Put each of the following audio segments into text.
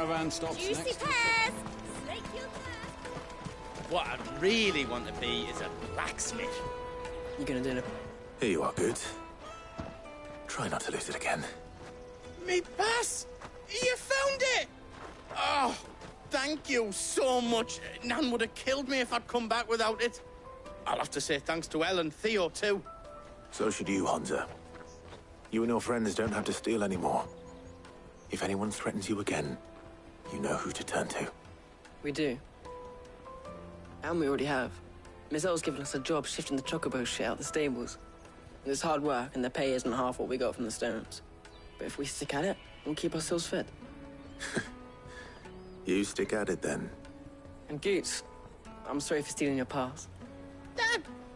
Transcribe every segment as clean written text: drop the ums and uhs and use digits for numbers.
caravan stops Juicy next. pears! Snake your thirst. What I'd really want to be is a blacksmith. You gonna do it? Here you are, Good. Try not to lose it again. Me pass! You found it! Oh, thank you so much. Nan would have killed me if I'd come back without it. I'll have to say thanks to Elle and Theo, too. So should you, Honza. You and your friends don't have to steal anymore. If anyone threatens you again, you know who to turn to. We do. And we already have. Miss L's given us a job shifting the chocobo shit out the stables. It's hard work, and the pay isn't half what we got from the Stones. But if we stick at it, we'll keep ourselves fed. You stick at it, then. And Goots, I'm sorry for stealing your pass.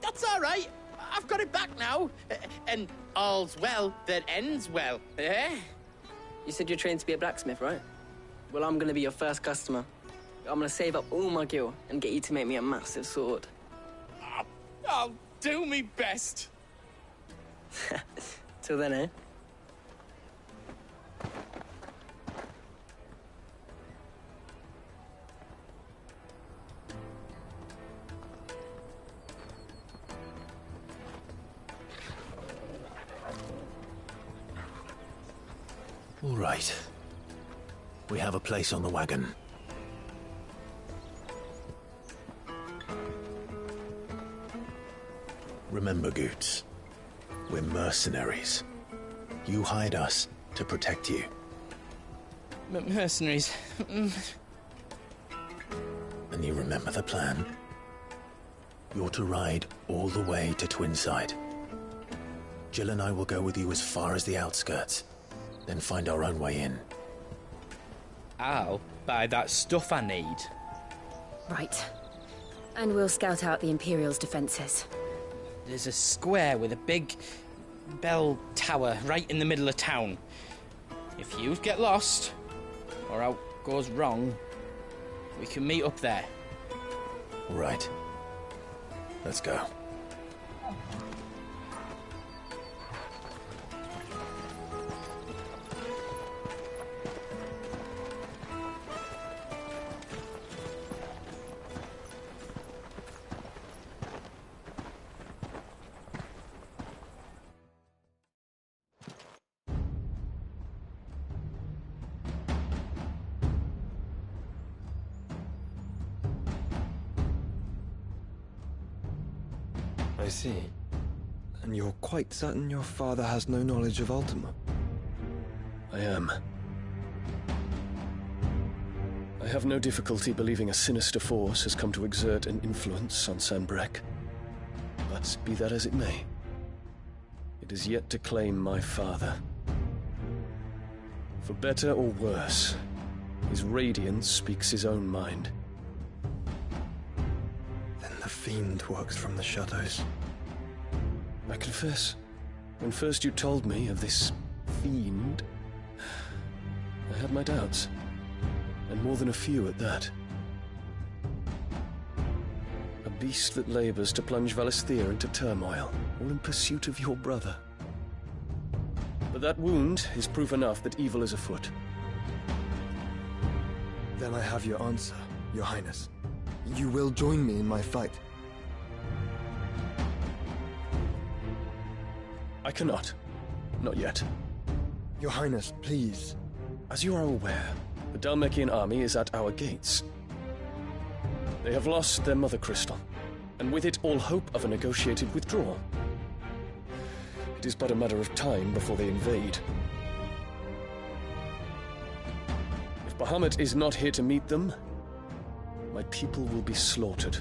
That's all right. I've got it back now. And all's well that ends well, eh? You said you're trained to be a blacksmith, right? Well, I'm gonna be your first customer. I'm gonna save up all my gil and get you to make me a massive sword. I'll do me best. Till then, eh? All right. We have a place on the wagon. Remember, Goots, we're mercenaries. You hired us to protect you. Mercenaries. And you remember the plan? You're to ride all the way to Twinside. Jill and I will go with you as far as the outskirts, then find our own way in. I'll buy that stuff I need. Right. And we'll scout out the Imperial's defences. There's a square with a big bell tower right in the middle of town. If you get lost, or out goes wrong, we can meet up there. All right. Let's go. I see. And you're quite certain your father has no knowledge of Ultima? I am. I have no difficulty believing a sinister force has come to exert an influence on Sanbreque. But be that as it may, it is yet to claim my father. For better or worse, his radiance speaks his own mind. Then the fiend works from the shadows. I confess, when first you told me of this fiend, I had my doubts, and more than a few at that. A beast that labors to plunge Valisthea into turmoil, all in pursuit of your brother. But that wound is proof enough that evil is afoot. Then I have your answer, Your Highness. You will join me in my fight. I cannot. Not yet. Your Highness, please. As you are aware, the Dhalmekian army is at our gates. They have lost their mother crystal, and with it all hope of a negotiated withdrawal. It is but a matter of time before they invade. If Bahamut is not here to meet them, my people will be slaughtered.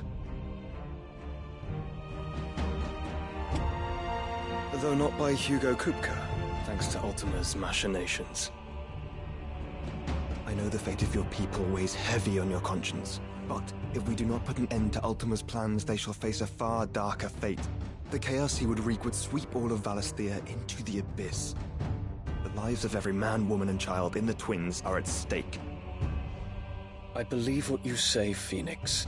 Though not by Hugo Kupka, thanks to Ultima's machinations. I know the fate of your people weighs heavy on your conscience, but if we do not put an end to Ultima's plans, they shall face a far darker fate. The chaos he would wreak would sweep all of Valisthea into the abyss. The lives of every man, woman, and child in the Twins are at stake. I believe what you say, Phoenix.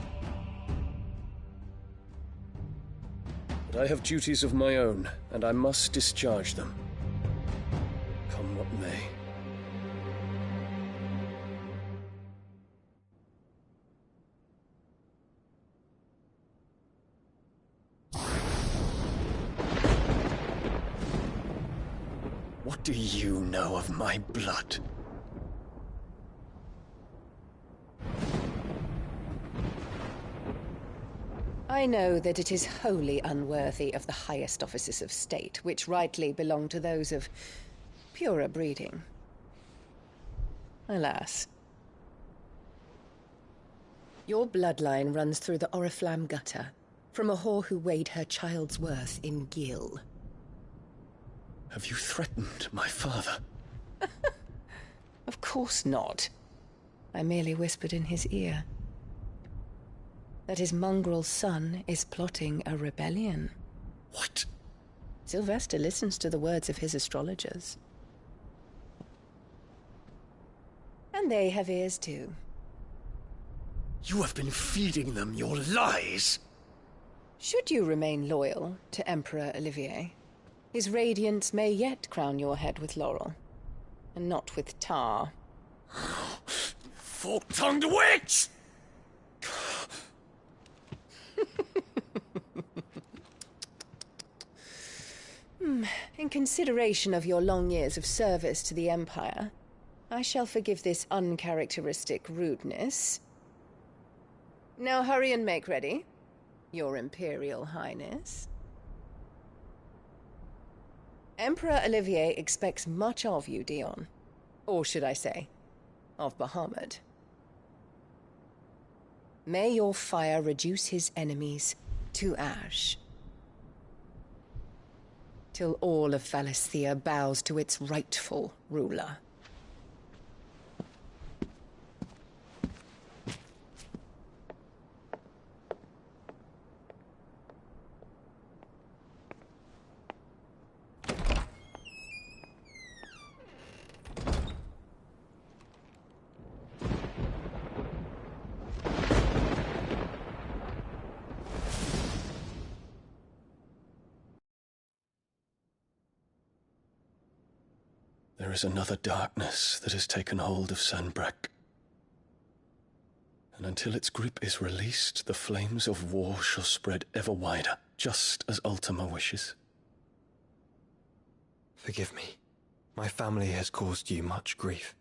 But I have duties of my own, and I must discharge them. Come what may. What do you know of my blood? I know that it is wholly unworthy of the highest offices of state, which rightly belong to those of purer breeding. Alas. Your bloodline runs through the Oriflamme gutter, from a whore who weighed her child's worth in gil. Have you threatened my father? Of course not. I merely whispered in his ear that his mongrel son is plotting a rebellion. What? Sylvester listens to the words of his astrologers. And they have ears too. You have been feeding them your lies! Should you remain loyal to Emperor Olivier, his radiance may yet crown your head with laurel, and not with tar. Fork-tongued witch! In consideration of your long years of service to the Empire, I shall forgive this uncharacteristic rudeness. Now hurry and make ready, Your Imperial Highness. Emperor Olivier expects much of you, Dion. Or should I say, of Bahamut. May your fire reduce his enemies to ash, till all of Valisthea bows to its rightful ruler. There is another darkness that has taken hold of Sanbreque. And until its grip is released, the flames of war shall spread ever wider, just as Ultima wishes. Forgive me. My family has caused you much grief.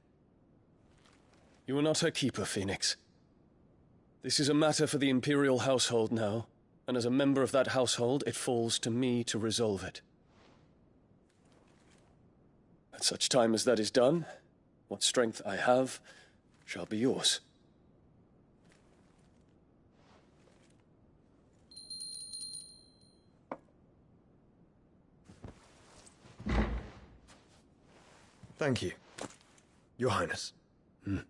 You are not her keeper, Phoenix. This is a matter for the Imperial household now, and as a member of that household, it falls to me to resolve it. At such time as that is done, what strength I have shall be yours. Thank you, Your Highness. Let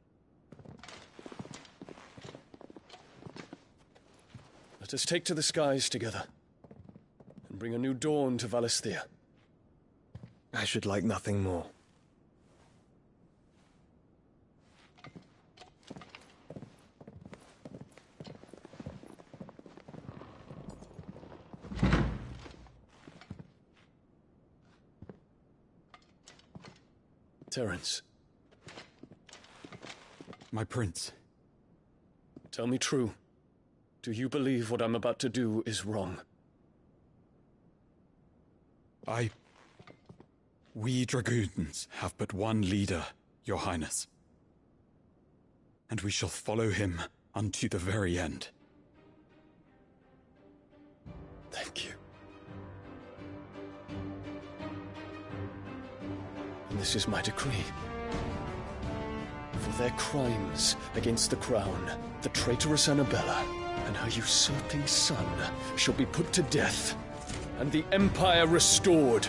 us take to the skies together, and bring a new dawn to Valisthea. I should like nothing more. Terence, My prince. tell me true. Do you believe what I'm about to do is wrong? We dragoons have but one leader, Your Highness. And we shall follow him unto the very end. Thank you. And this is my decree. For their crimes against the crown, the traitorous Annabella and her usurping son shall be put to death, and the Empire restored.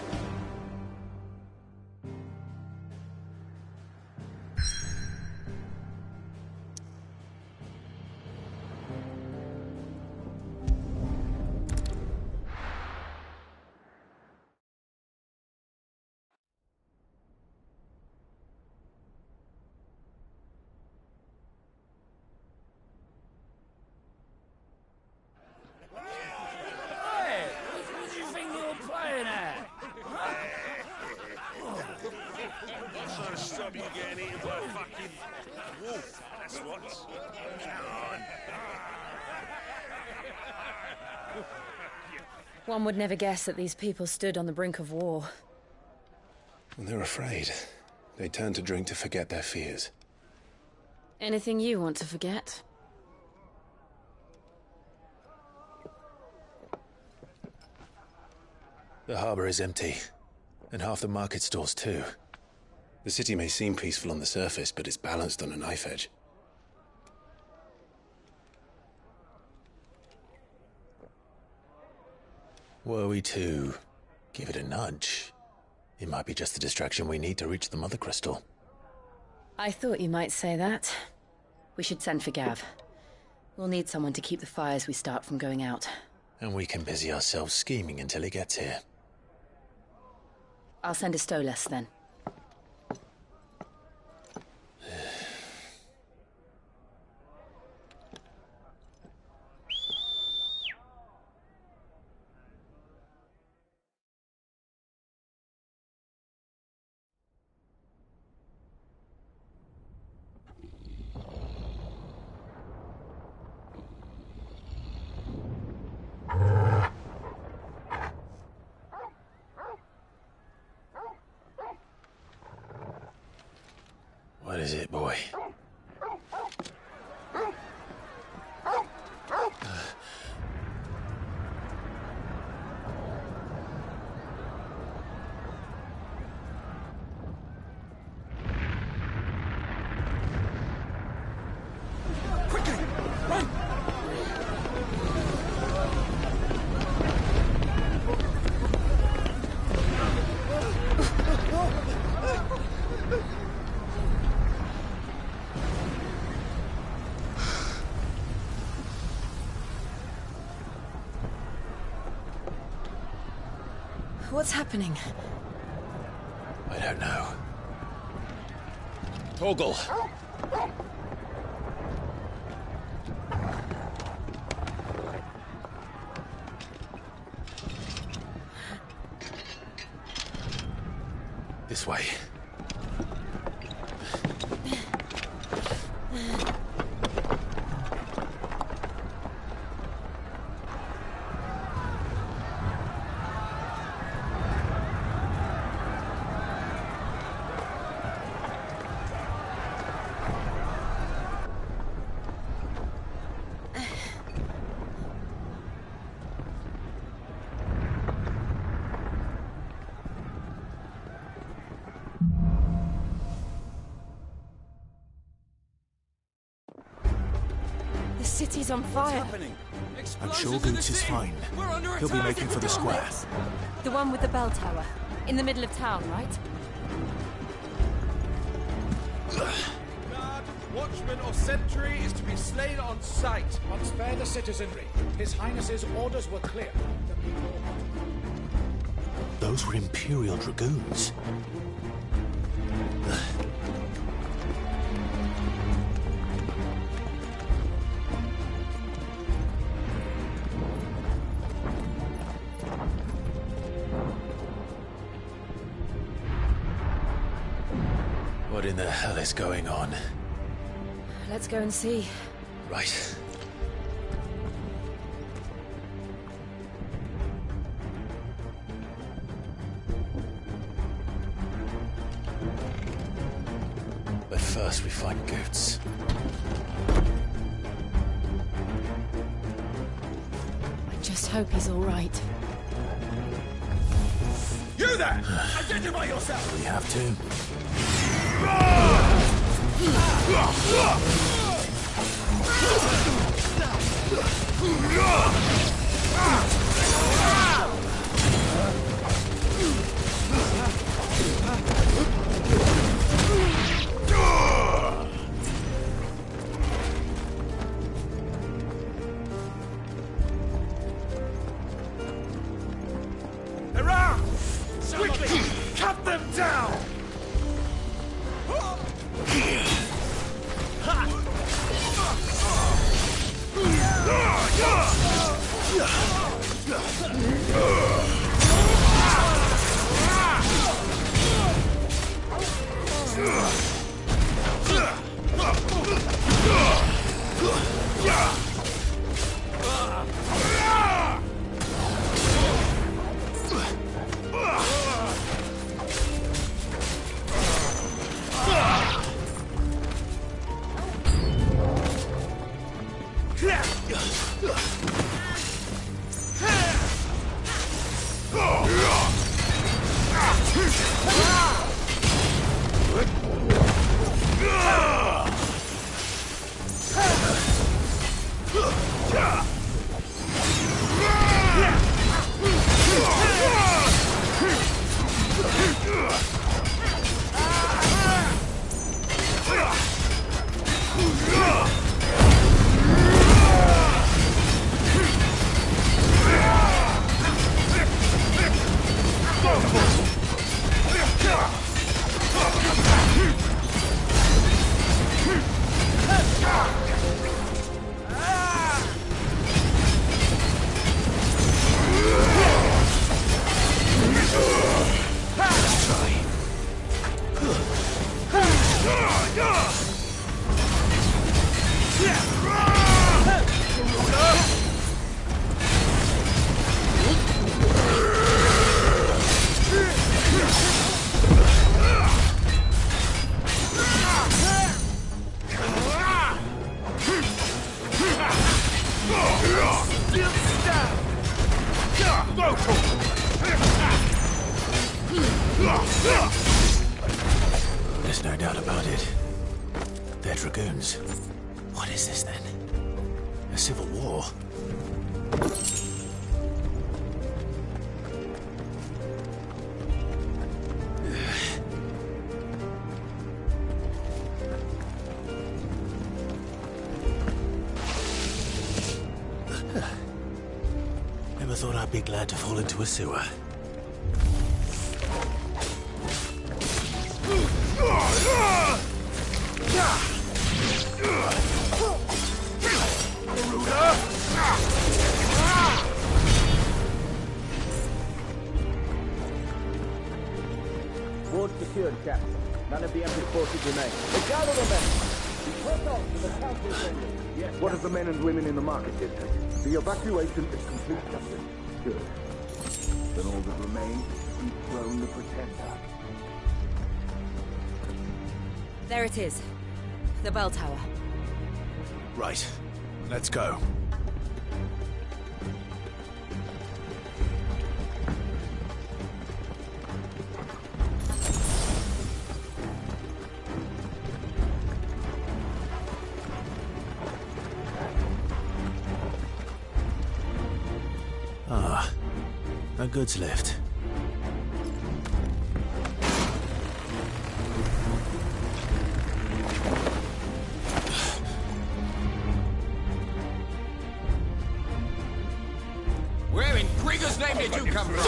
Stop you getting eaten by a fucking wolf. That's what. Come on. One would never guess that these people stood on the brink of war. When they're afraid, they turn to drink to forget their fears. Anything you want to forget? The harbor is empty, and half the market stalls too. The city may seem peaceful on the surface, but it's balanced on a knife edge. Were we to give it a nudge, it might be just the distraction we need to reach the Mother Crystal. I thought you might say that. We should send for Gav. We'll need someone to keep the fires we start from going out. And we can busy ourselves scheming until he gets here. I'll send a Stolas then. What is it, boy? Quickly! Run! What's happening? I don't know. Torgal! This way. The city's on fire. Happening? I'm sure Boots is fine. He'll be making for the square. The one with the bell tower. In the middle of town, right? Guard, watchman or sentry is to be slain on sight. But spare the citizenry. His Highness's orders were clear. The people... Those were Imperial Dragoons. What in the hell is going on? Let's go and see. Right. But first we find Goots. I just hope he's all right. You there! Identify yourself! We have to. They're out! Quickly! Cut them down! doubt about it. They're dragoons. What is this then? A civil war? Never thought I'd be glad to fall into a sewer. Ward secured, Captain. None of the Emperor's forces remain. Gather the men! Press on to the council chamber. Yes. What of the men and women in the market district? The evacuation is complete, Captain. Good. Then all that remains is to dethrone the Pretender. There it is. The bell tower. Right. Let's go. Ah, a goods lift. Where in Grigger's name did you come from?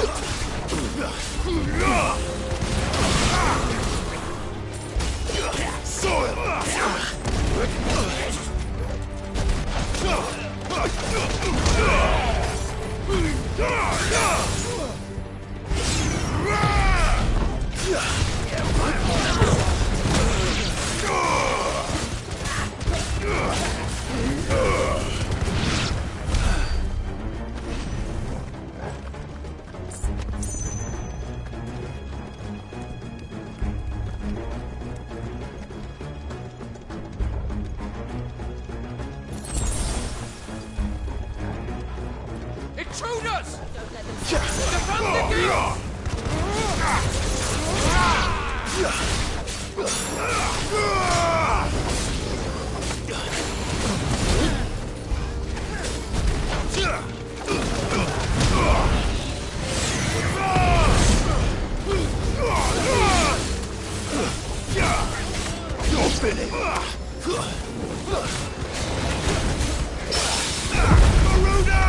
Intruders! Defend the gate! You're finished! Maruna!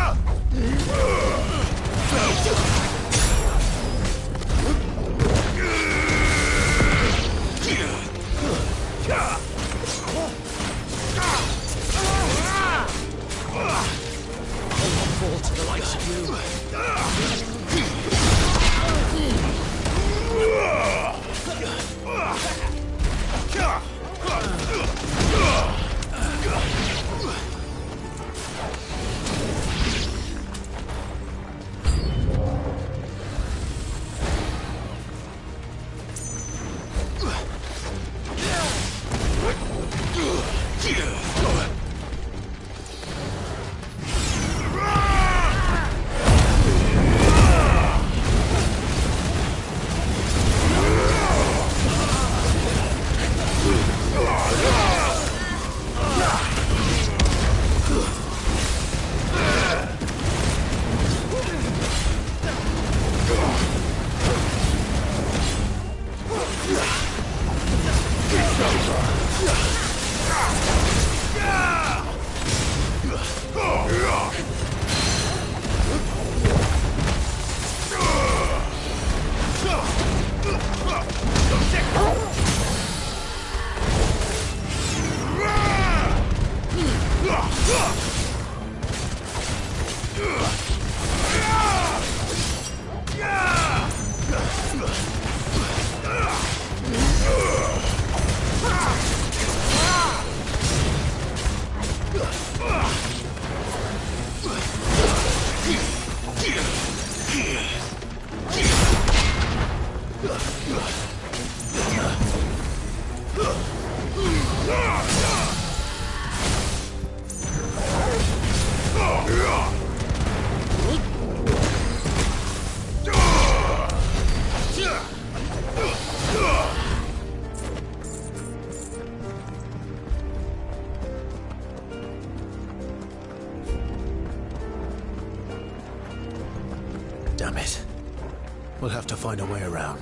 have to find a way around.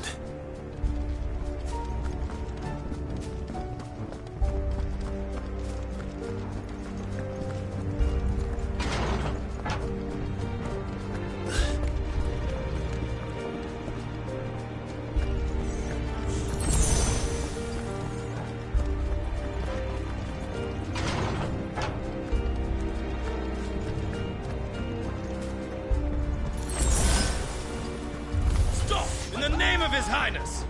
In the name of His Highness!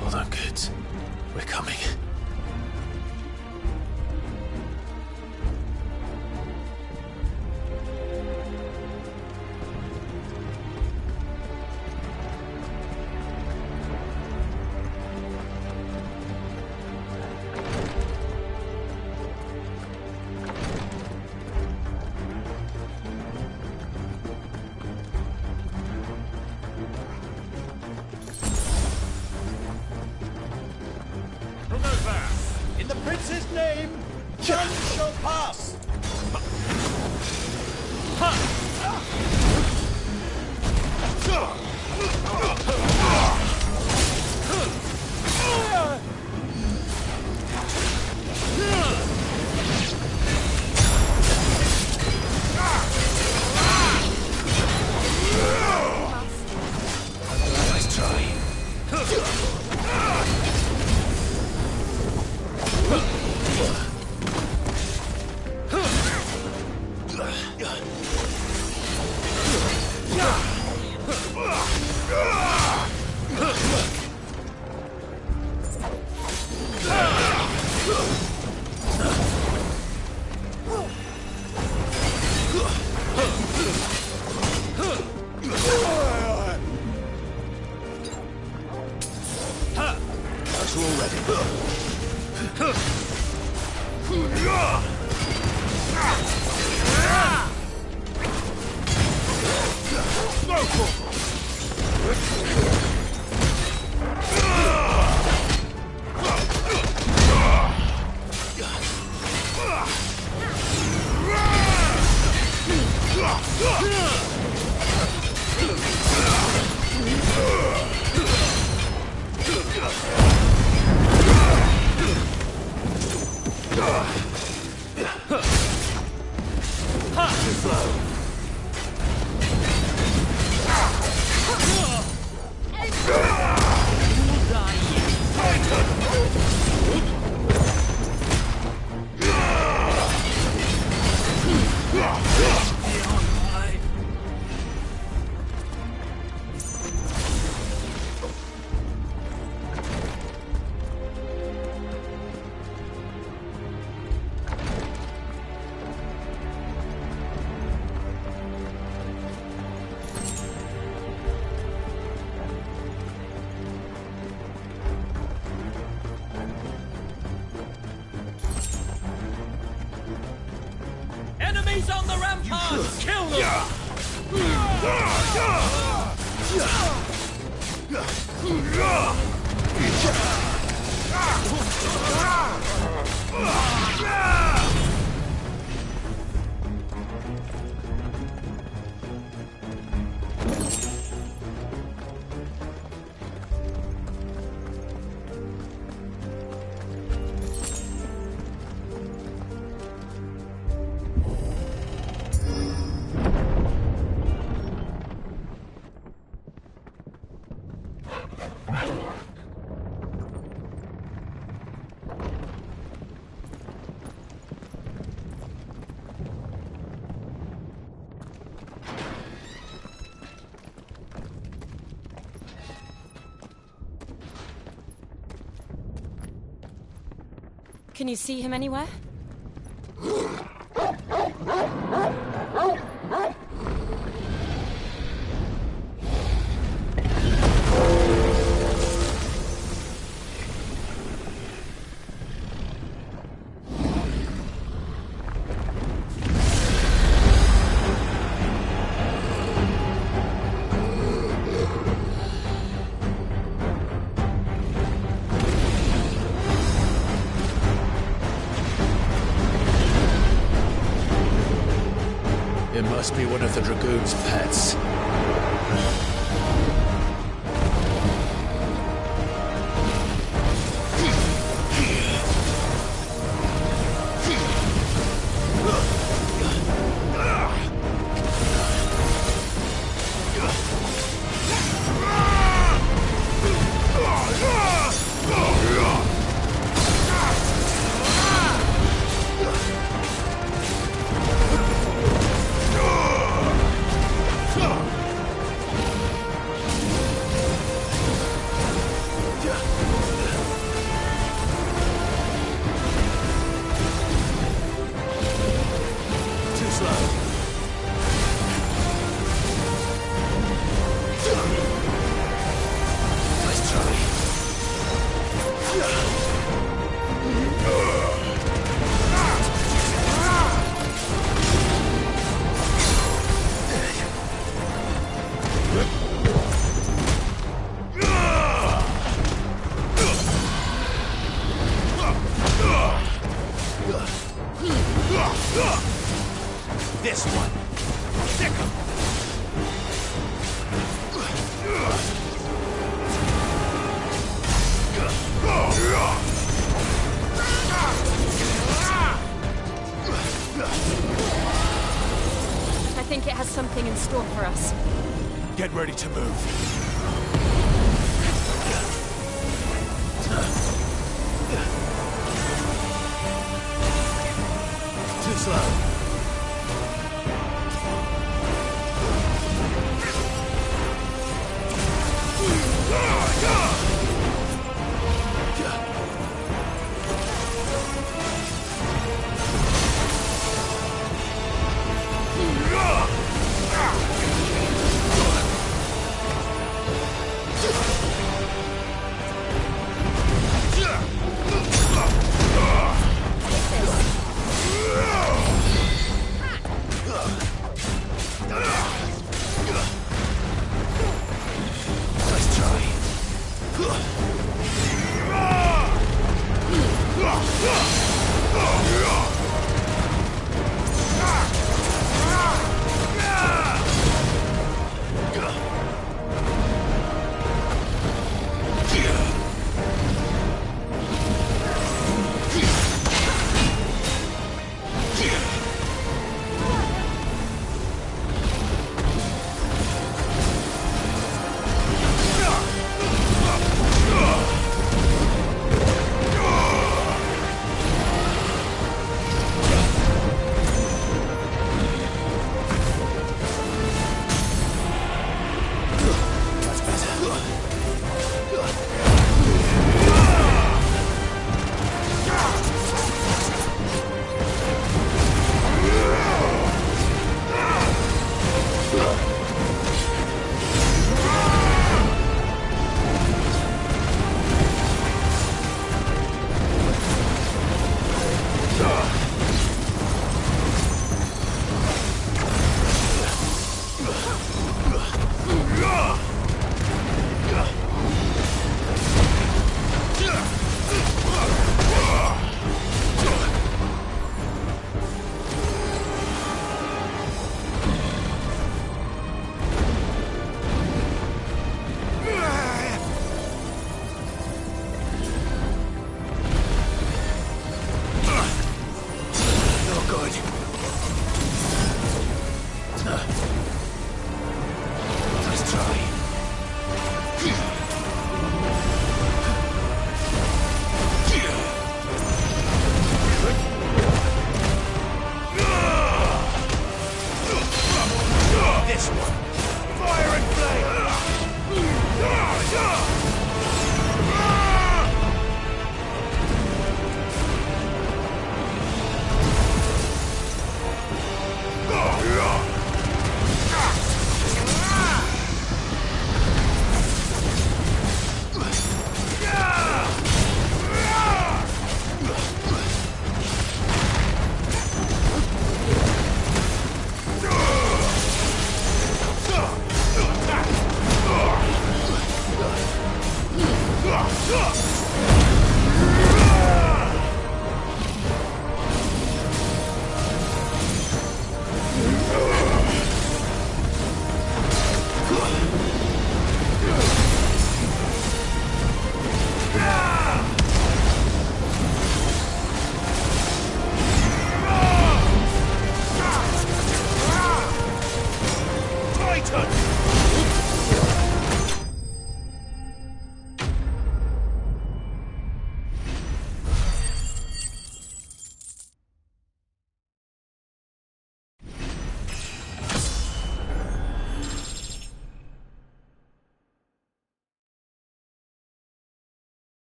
Hold on, kids. We're coming. In the prince's name, none shall pass! Nice try. That's Enemies on the ramparts! Kill them! Can you see him anywhere? It must be one of the Dragoon's pets. This one. Stick 'em. I think it has something in store for us. Get ready to move. Too slow.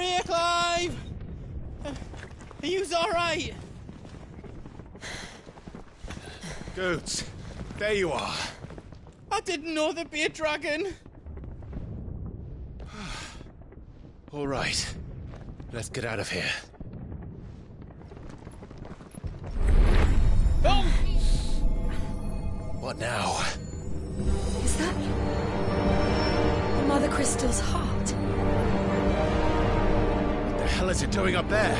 here, Clive! Are yous alright? Goats, there you are. I didn't know there'd be a dragon. All right. Let's get out of here. Oh! What now? Is that Mother Crystal's heart? What the hell is it doing up there?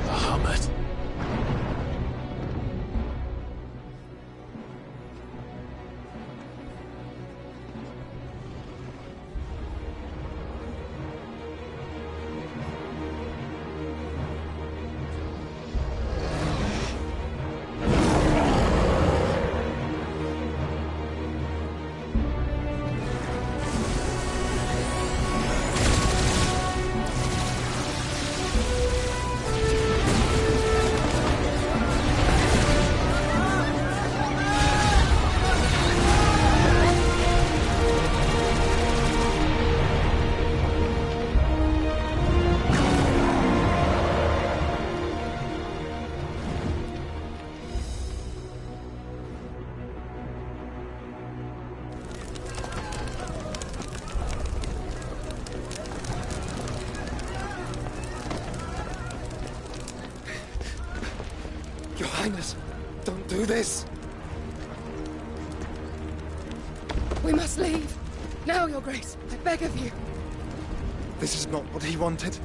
Bahamut. Your Highness, don't do this. We must leave. Now, Your Grace. I beg of you. This is not what he wanted.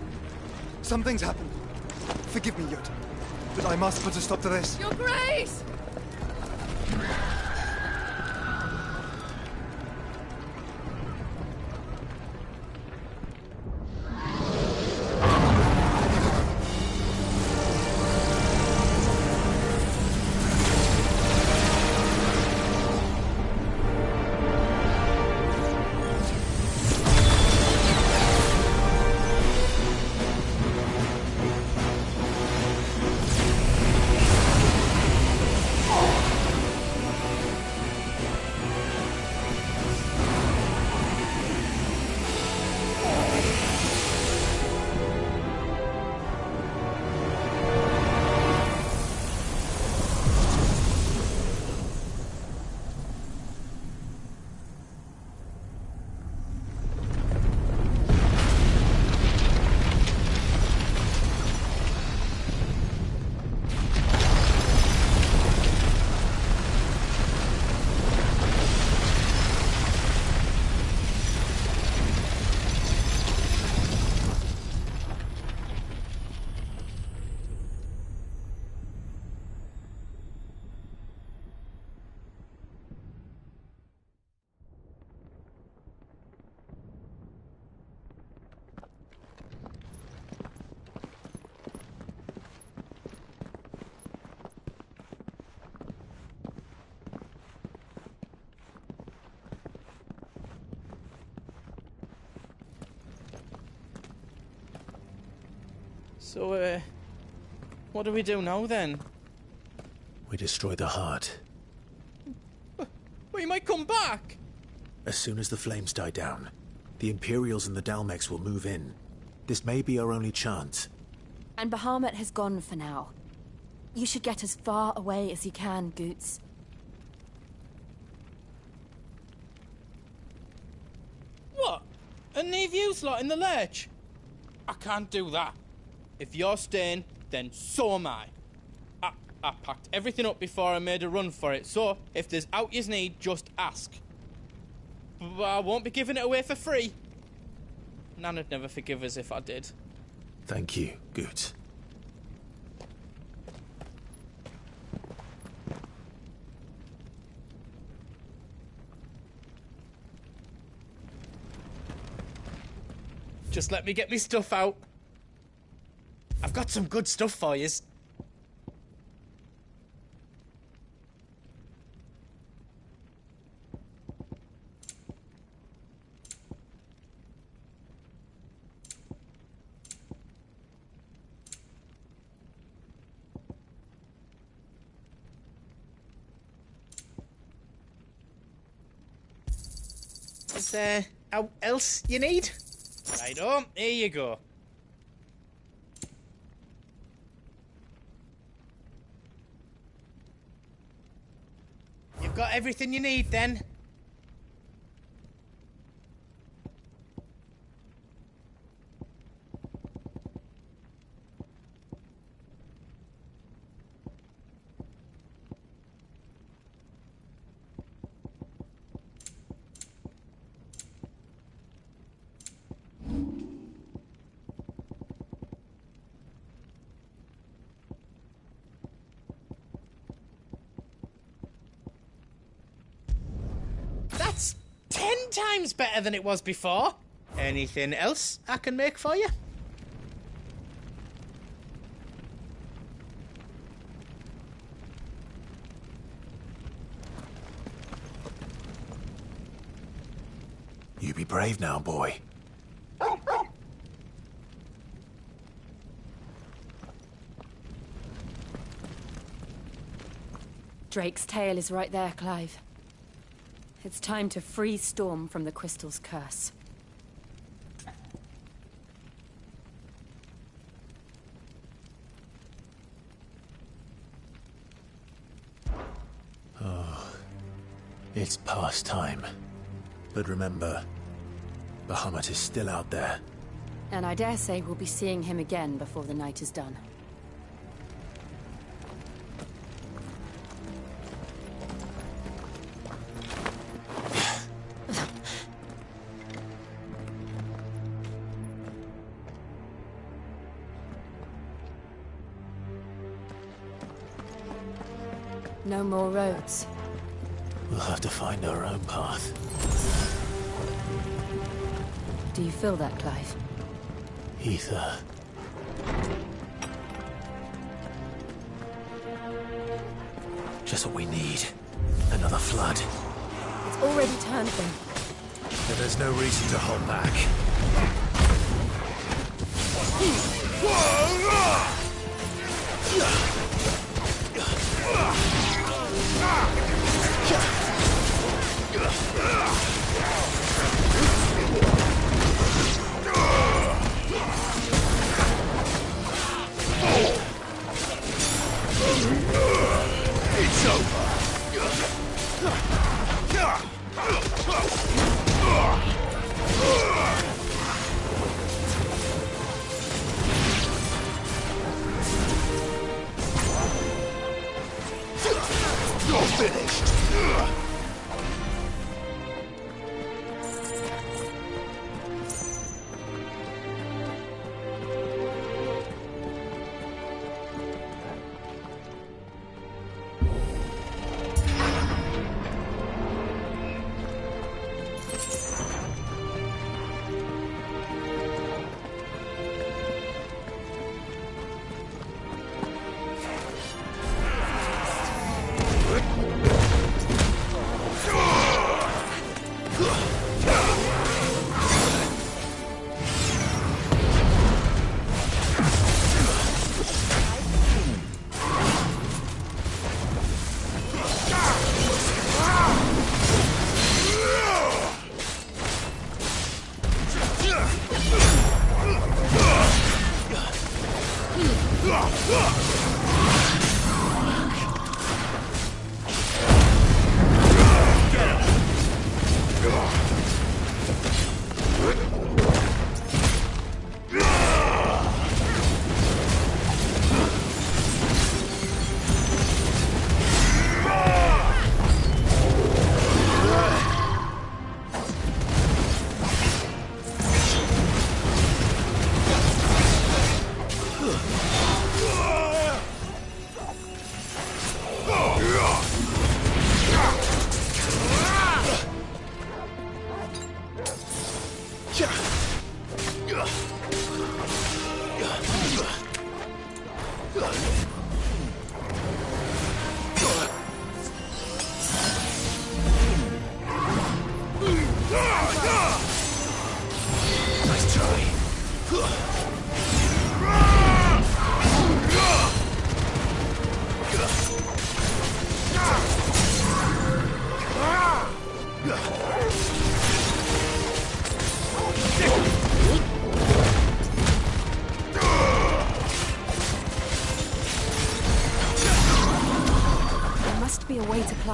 Something's happened. Forgive me, Yod, but I must put a stop to this. Your Grace! So, what do we do now, then? We destroy the heart. Well, you might come back! As soon as the flames die down, the Imperials and the Dalmex will move in. This may be our only chance. And Bahamut has gone for now. You should get as far away as you can, Goots. What? And leave you lot in the lurch? I can't do that. If you're staying, then so am I. I packed everything up before I made a run for it, so if there's out yous need, just ask. But I won't be giving it away for free. Nan'd never forgive us if I did. Thank you, Goots. Just let me get me stuff out. I've got some good stuff for yous. Is there else you need? Righto, here you go. You've got everything you need then? That's 10 times better than it was before. Anything else I can make for you? You be brave now, boy. Drake's tail is right there, Clive. It's time to free Storm from the Crystal's curse. Oh, it's past time. But remember, Bahamut is still out there. And I dare say we'll be seeing him again before the night is done. No more roads. We'll have to find our own path. Do you feel that, Clive? Ether. Just what we need. Another flood. It's already turned them. Then there's no reason to hold back. It's over. You're finished.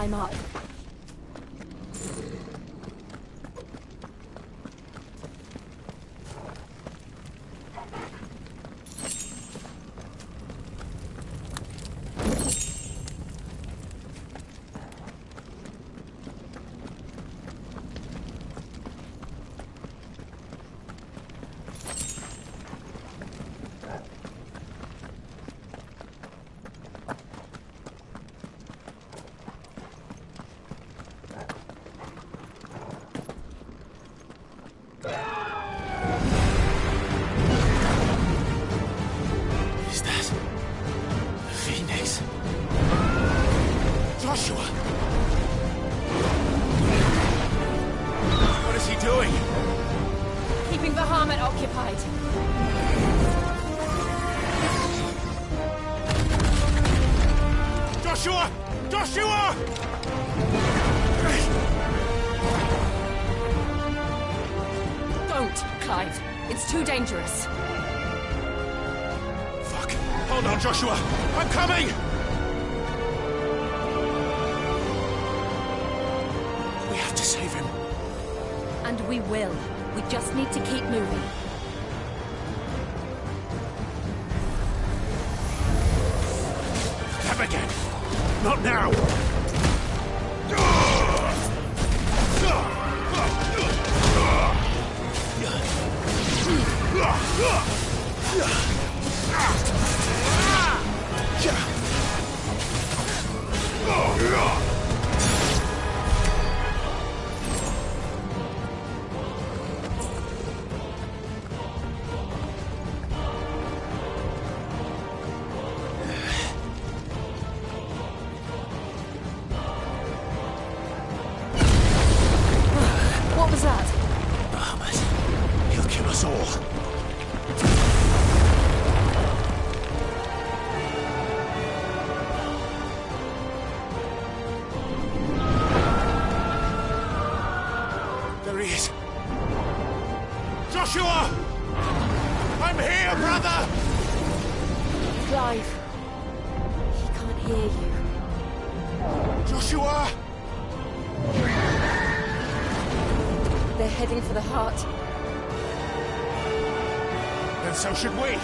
climb up. Is that the Phoenix? Joshua! What is he doing? Keeping the Bahamut occupied. Joshua! Joshua! Don't, Clive. It's too dangerous. Fuck. Hold on, Joshua! I'm coming! We have to save him. And we will. We just need to keep moving. Them again! Not now! What was that? Bahamut. He'll kill us all. There he is. Joshua! I'm here, brother! Clive. He can't hear you. Joshua! They're heading for the heart. Then so should we.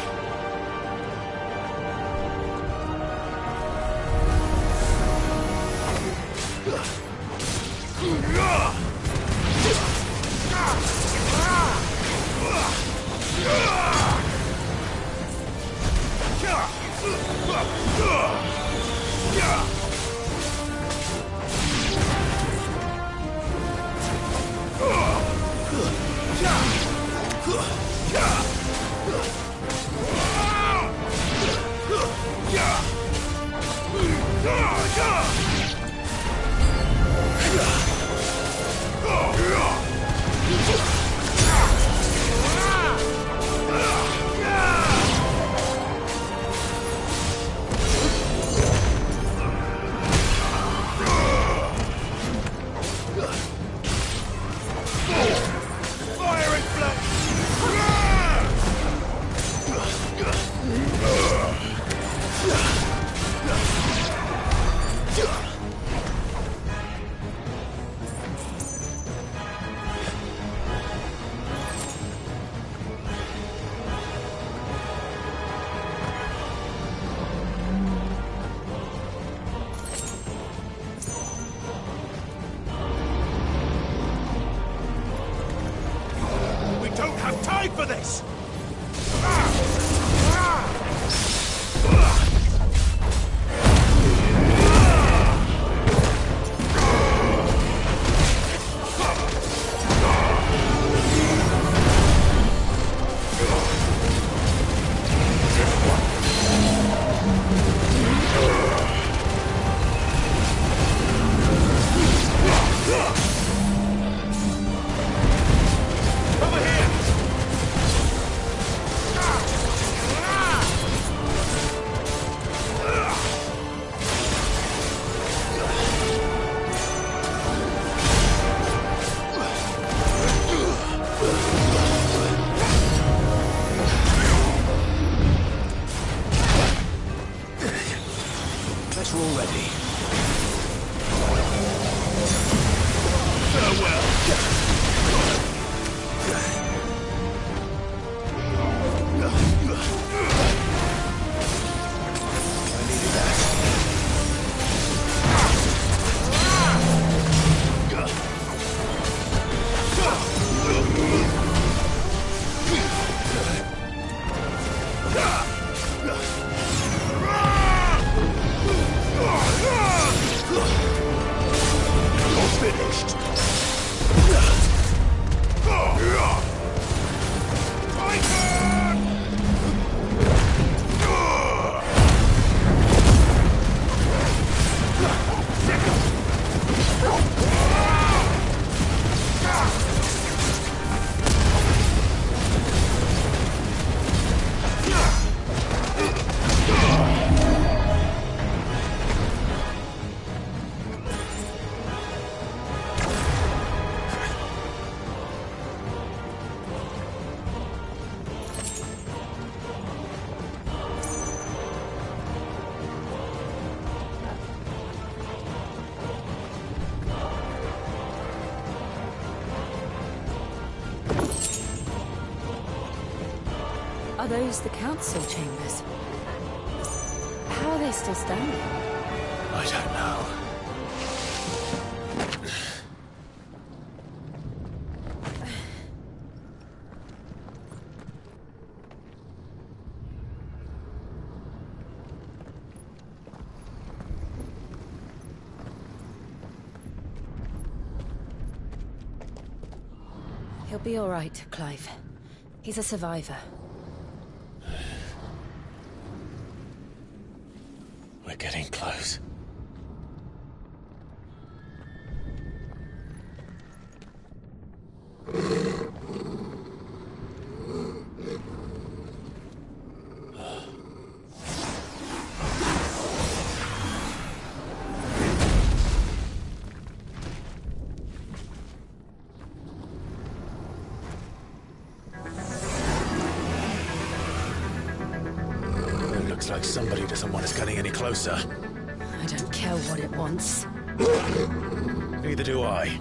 For this! Are those the council chambers? How are they still standing? I don't know. He'll be all right, Clive. He's a survivor. We're getting close. Looks like somebody doesn't want us getting any closer. I don't care what it wants. Neither do I.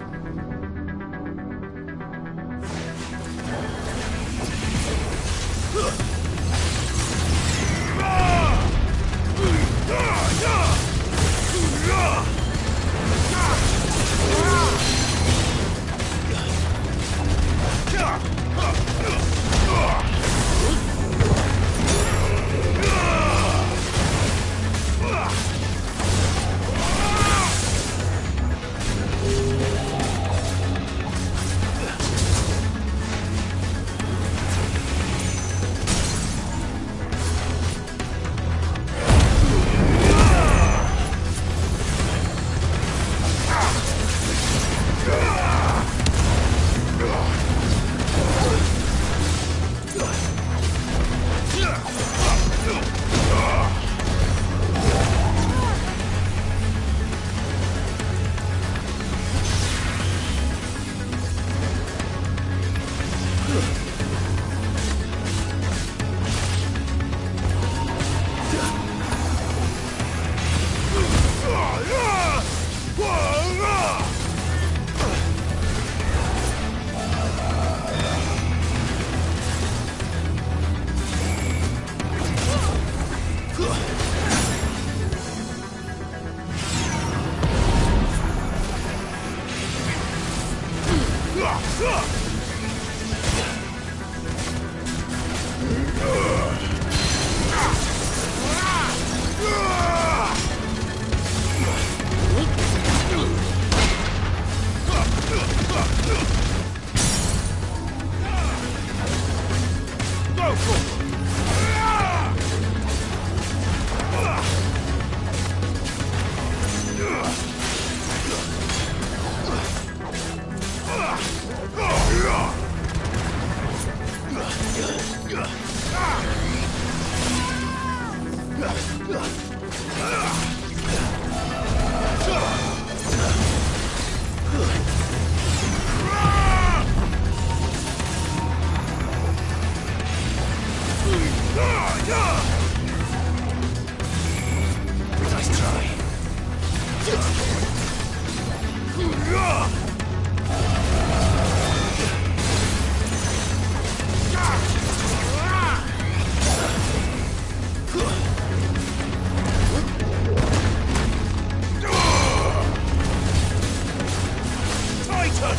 I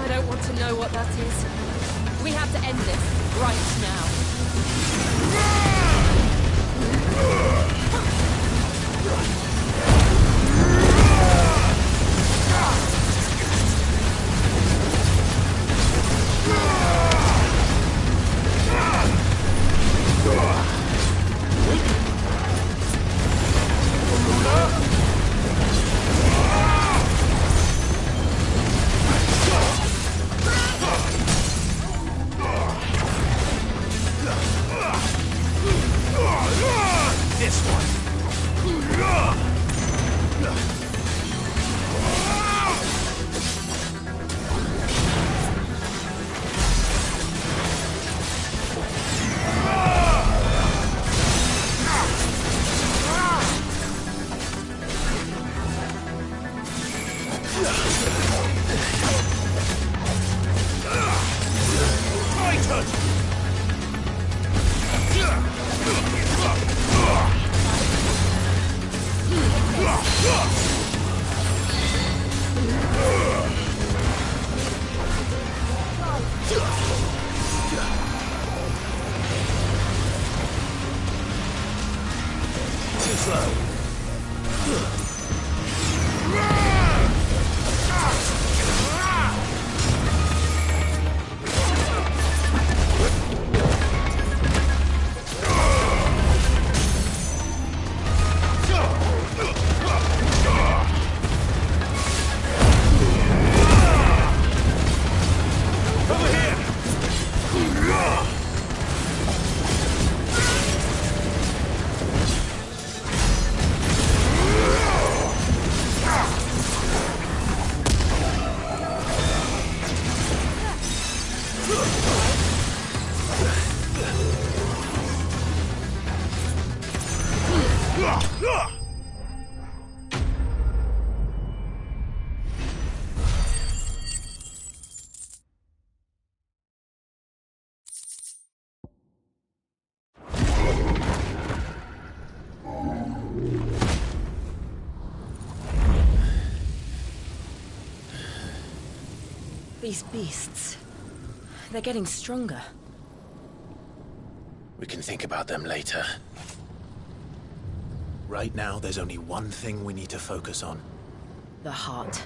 don't want to know what that is. We have to end this right now. This one. Too slow. These beasts, they're getting stronger. We can think about them later. Right now, there's only one thing we need to focus on. The heart.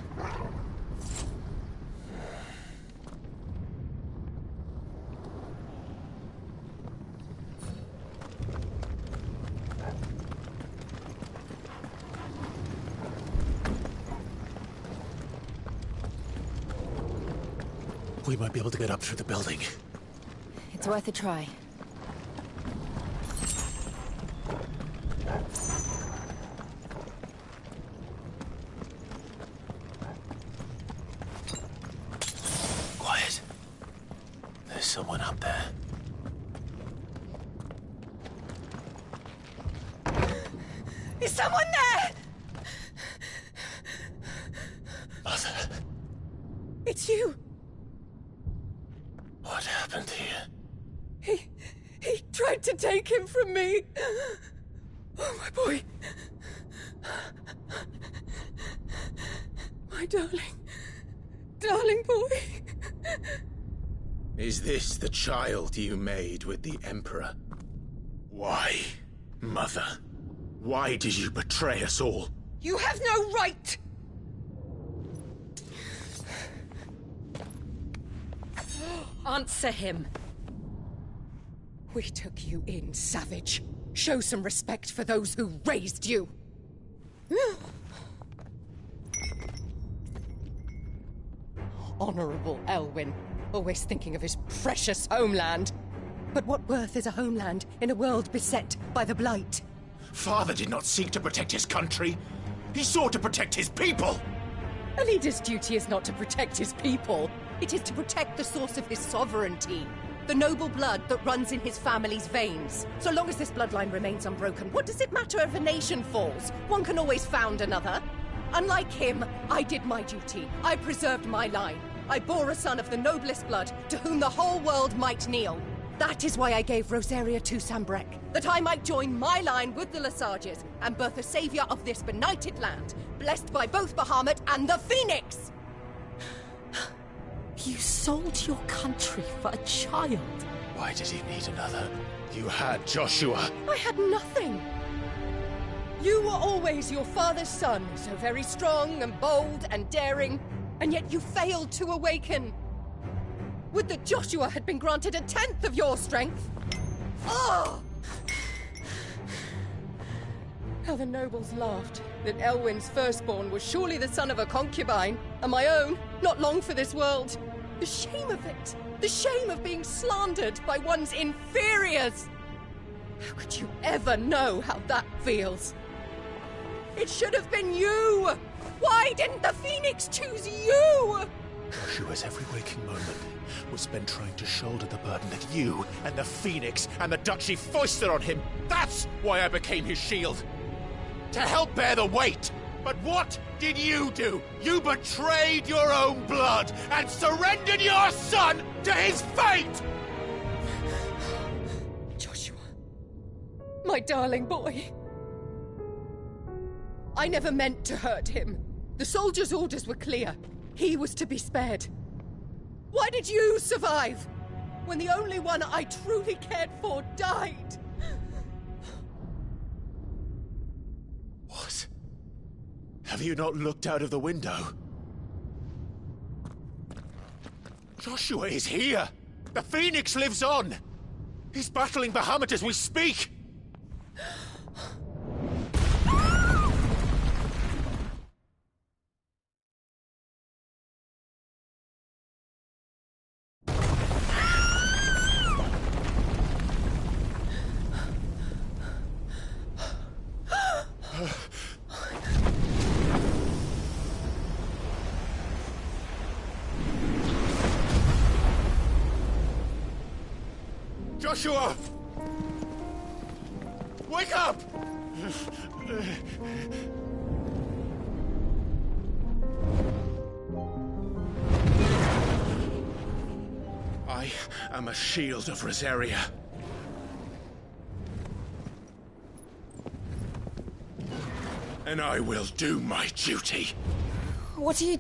We might be able to get up through the building. It's worth a try. Quiet. There's someone up there. Is someone there? Mother. It's you. What happened here? He tried to take him from me. Oh, my boy. My darling boy. Is this the child you made with the Emperor? Why, Mother? Why did you betray us all? You have no right. Answer him. We took you in, savage. Show some respect for those who raised you. Honorable Elwyn, always thinking of his precious homeland. But what worth is a homeland in a world beset by the Blight? Father did not seek to protect his country. He sought to protect his people. A leader's duty is not to protect his people. It is to protect the source of his sovereignty. The noble blood that runs in his family's veins. So long as this bloodline remains unbroken, what does it matter if a nation falls? One can always found another. Unlike him, I did my duty. I preserved my line. I bore a son of the noblest blood, to whom the whole world might kneel. That is why I gave Rosaria to Sambrek, that I might join my line with the Lesages and birth a savior of this benighted land, blessed by both Bahamut and the Phoenix! You sold your country for a child. Why did he need another? You had Joshua. I had nothing. You were always your father's son, so very strong and bold and daring, and yet you failed to awaken. Would that Joshua had been granted 1/10 of your strength! Oh! How the nobles laughed that Elwyn's firstborn was surely the son of a concubine, and my own, not long for this world. The shame of it! The shame of being slandered by one's inferiors! How could you ever know how that feels? It should have been you! Why didn't the Phoenix choose you? Joshua's every waking moment was spent trying to shoulder the burden that you and the Phoenix and the Duchy foisted on him. That's why I became his shield. To help bear the weight. But what did you do? You betrayed your own blood and surrendered your son to his fate! Joshua. My darling boy. I never meant to hurt him. The soldiers' orders were clear. He was to be spared. Why did you survive? When the only one I truly cared for died? What? Have you not looked out of the window? Joshua is here! The Phoenix lives on! He's battling Bahamut as we speak! Joshua! Wake up! I am a shield of Rosaria. And I will do my duty. What are you...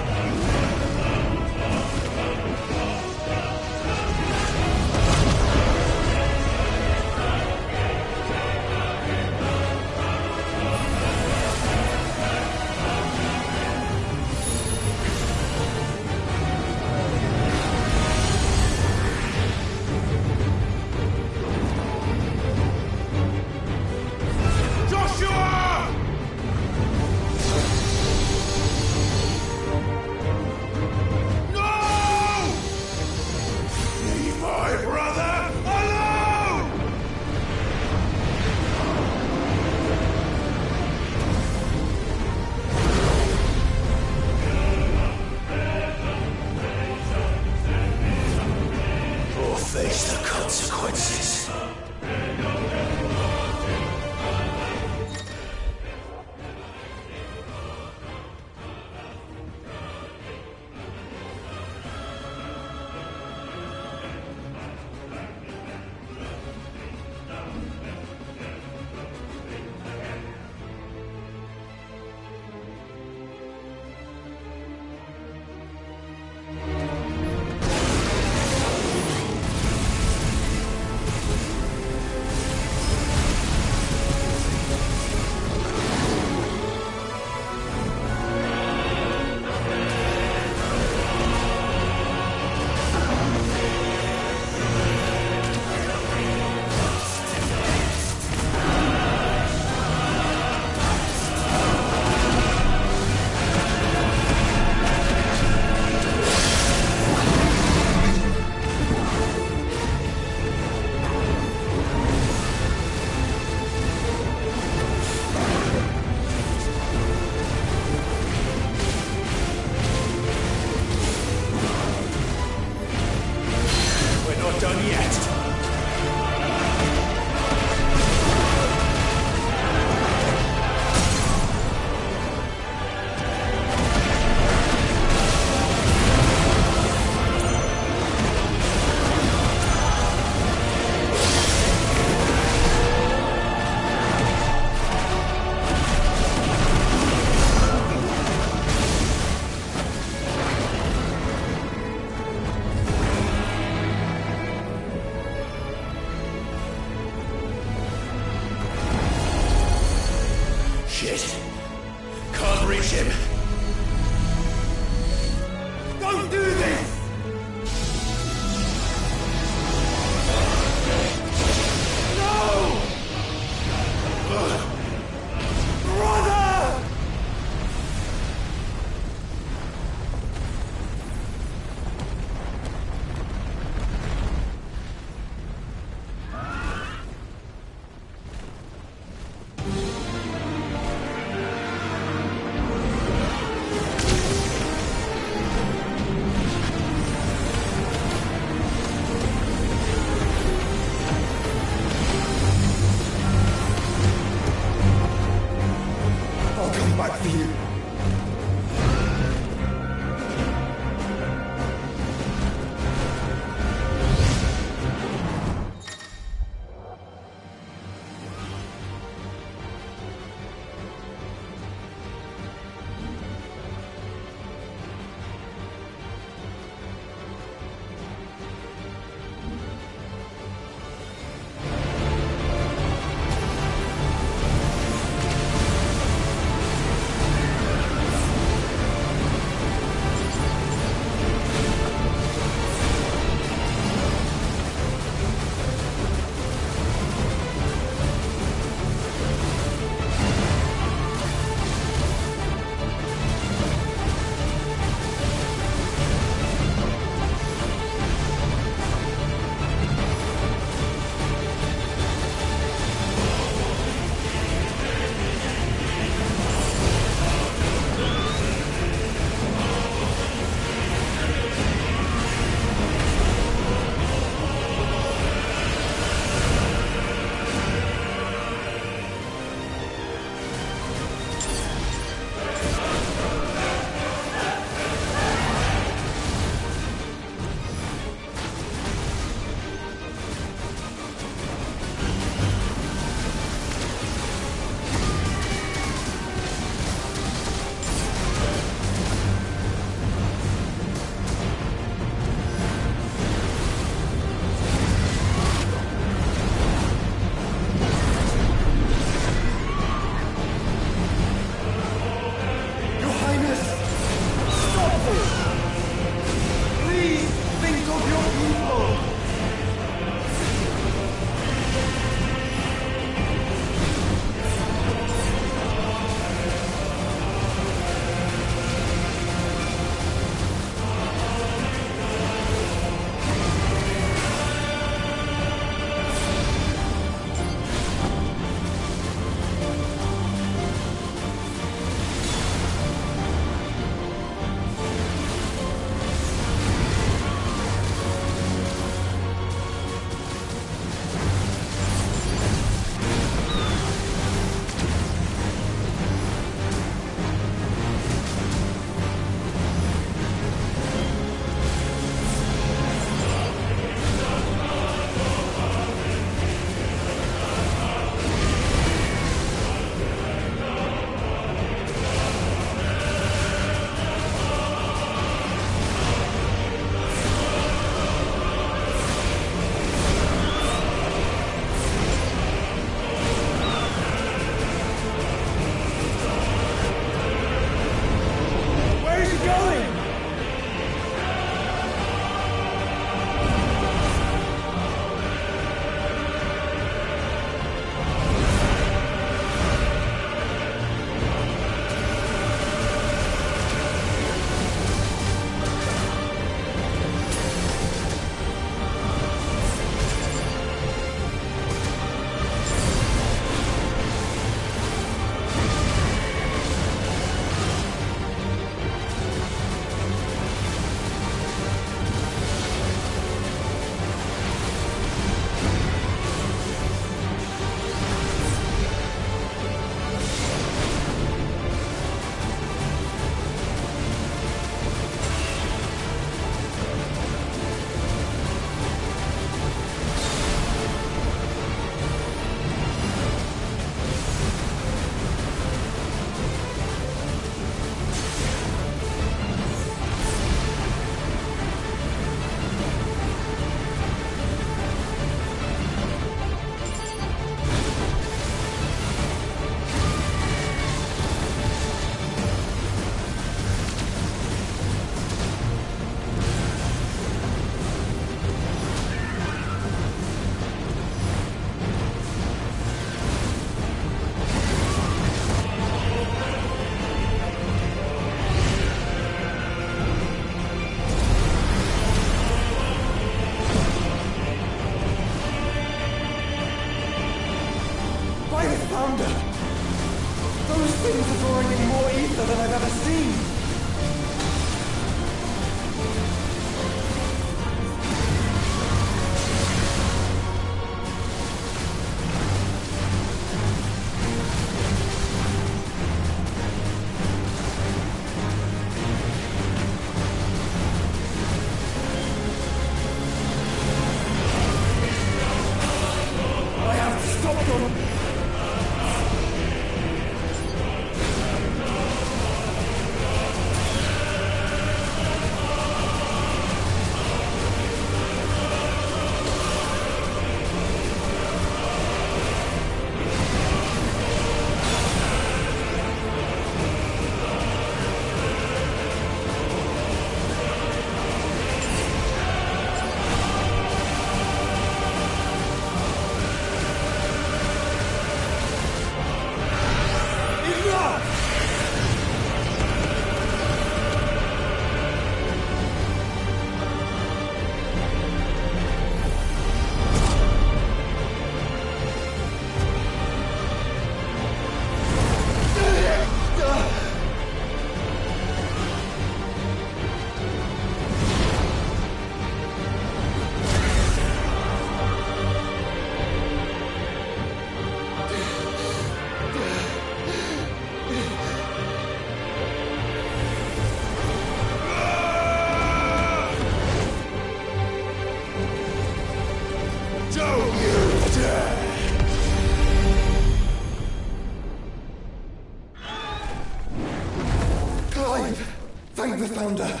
the Founder!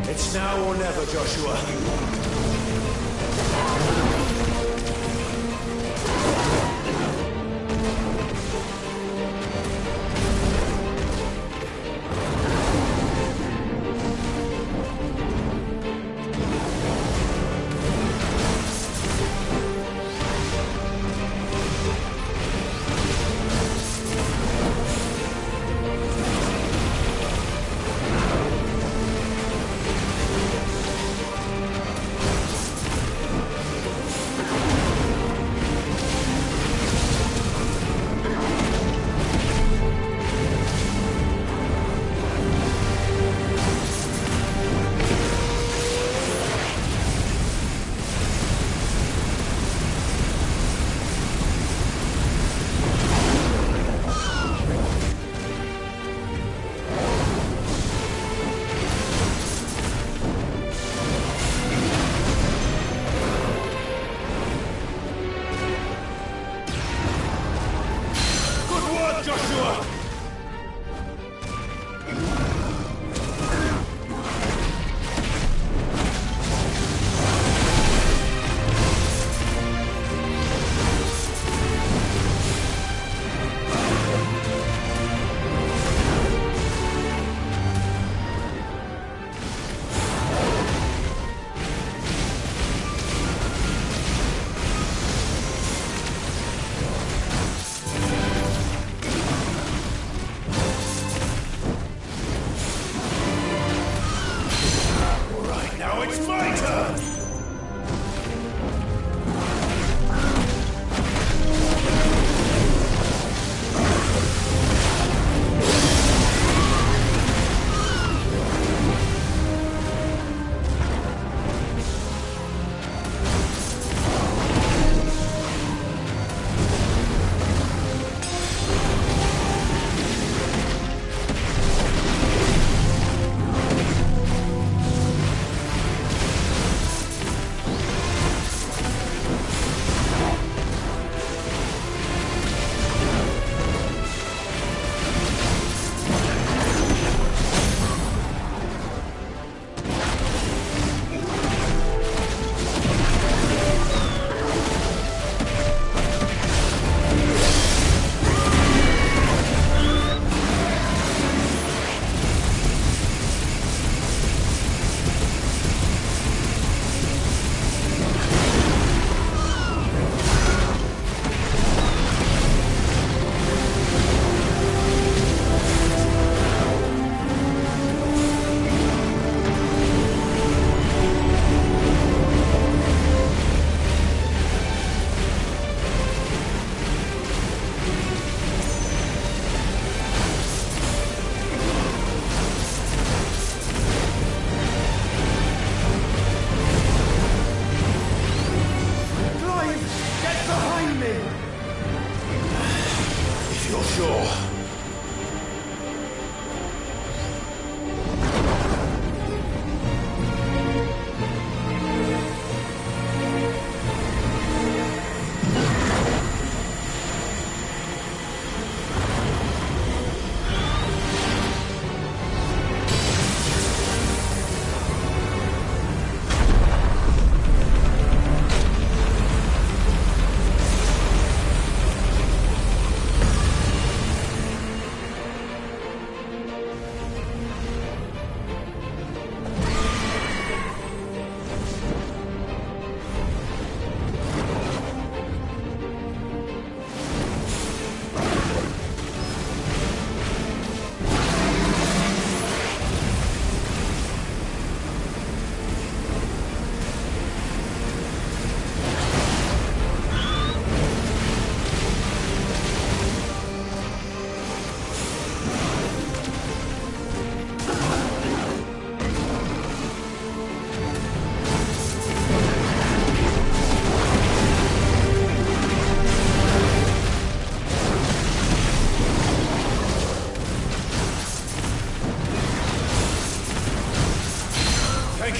It's now or never, Joshua.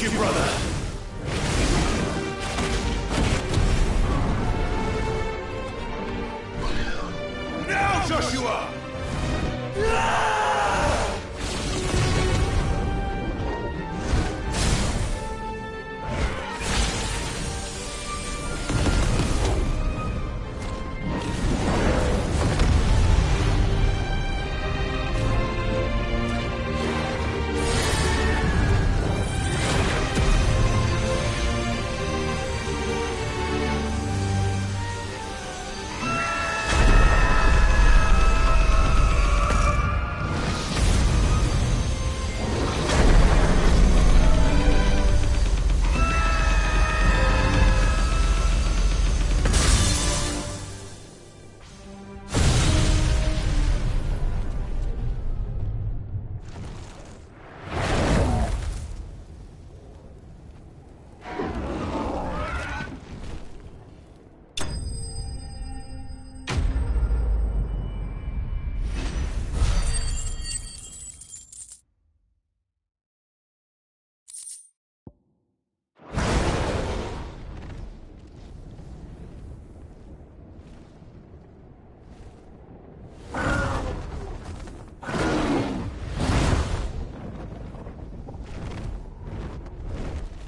you, brother. Now, Joshua!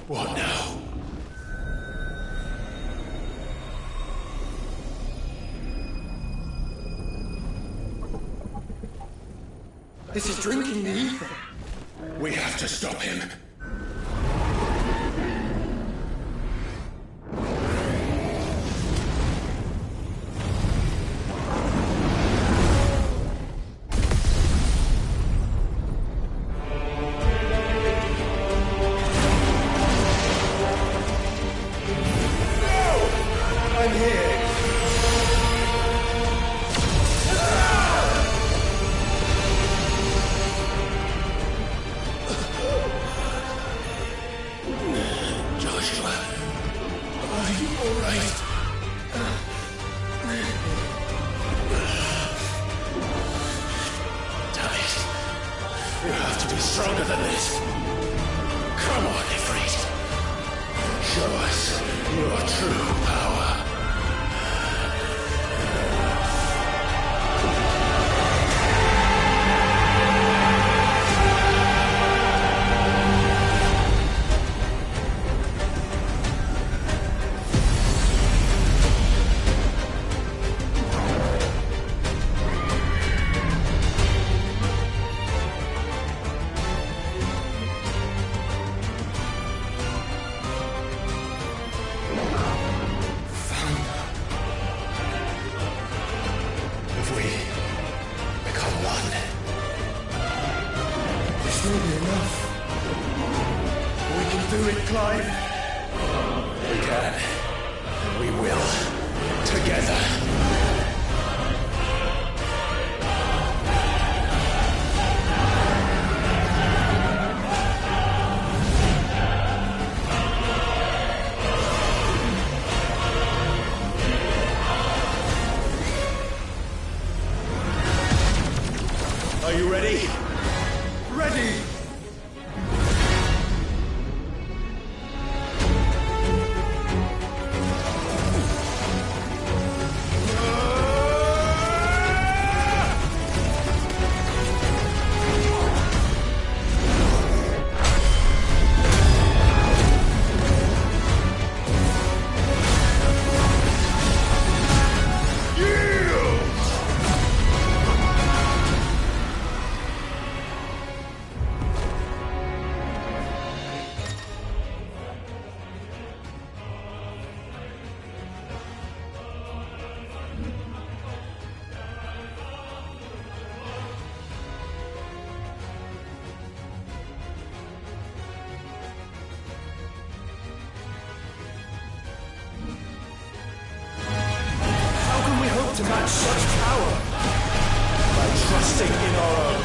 What now? This is drinking the ether. We have to stop him. Stronger than this. Come on, Ifrit. Show us your true power. Are you ready? Ready! To match such power by trusting in our own.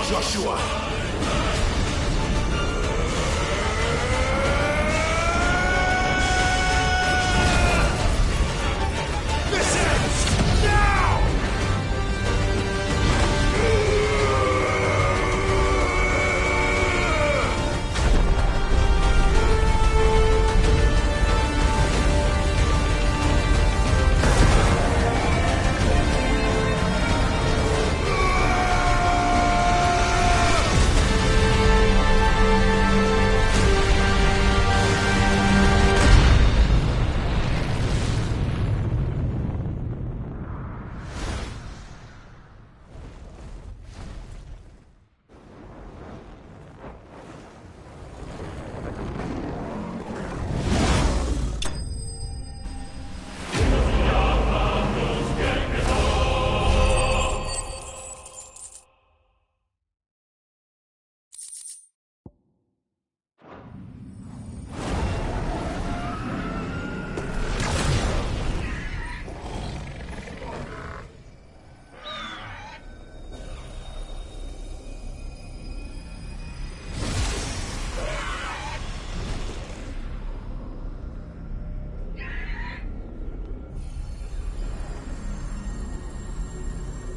Joshua!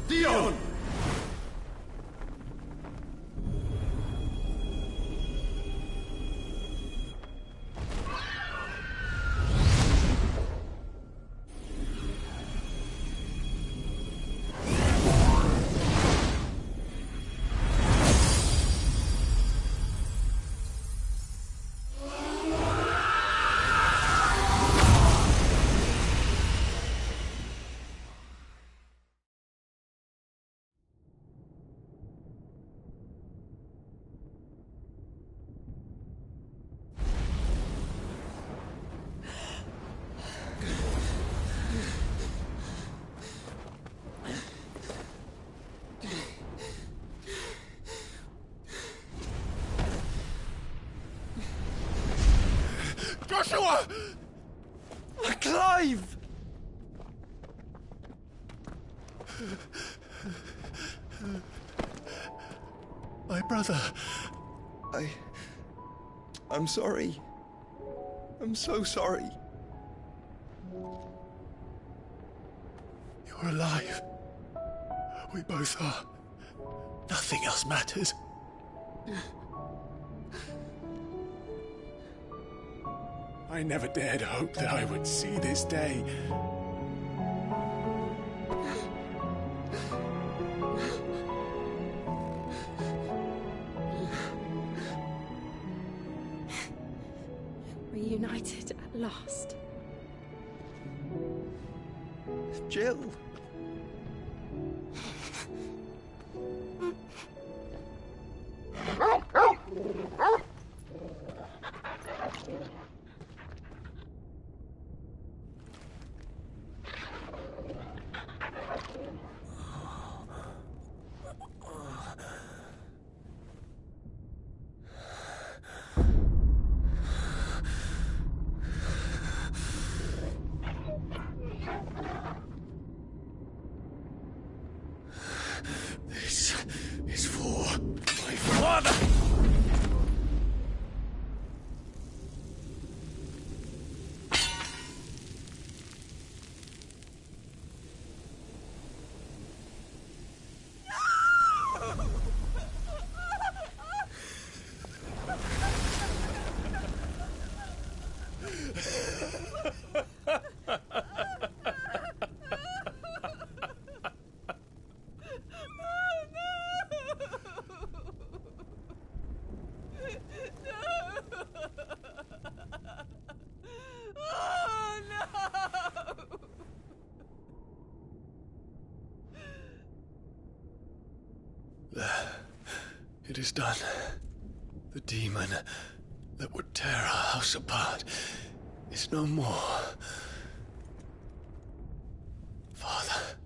Dion! Joshua! Clive! My brother. I'm sorry. I'm so sorry. You're alive. We both are. Nothing else matters. I never dared hope that I would see this day. Reunited at last. Jill. This is for my father! It is done. The demon that would tear our house apart is no more. Father.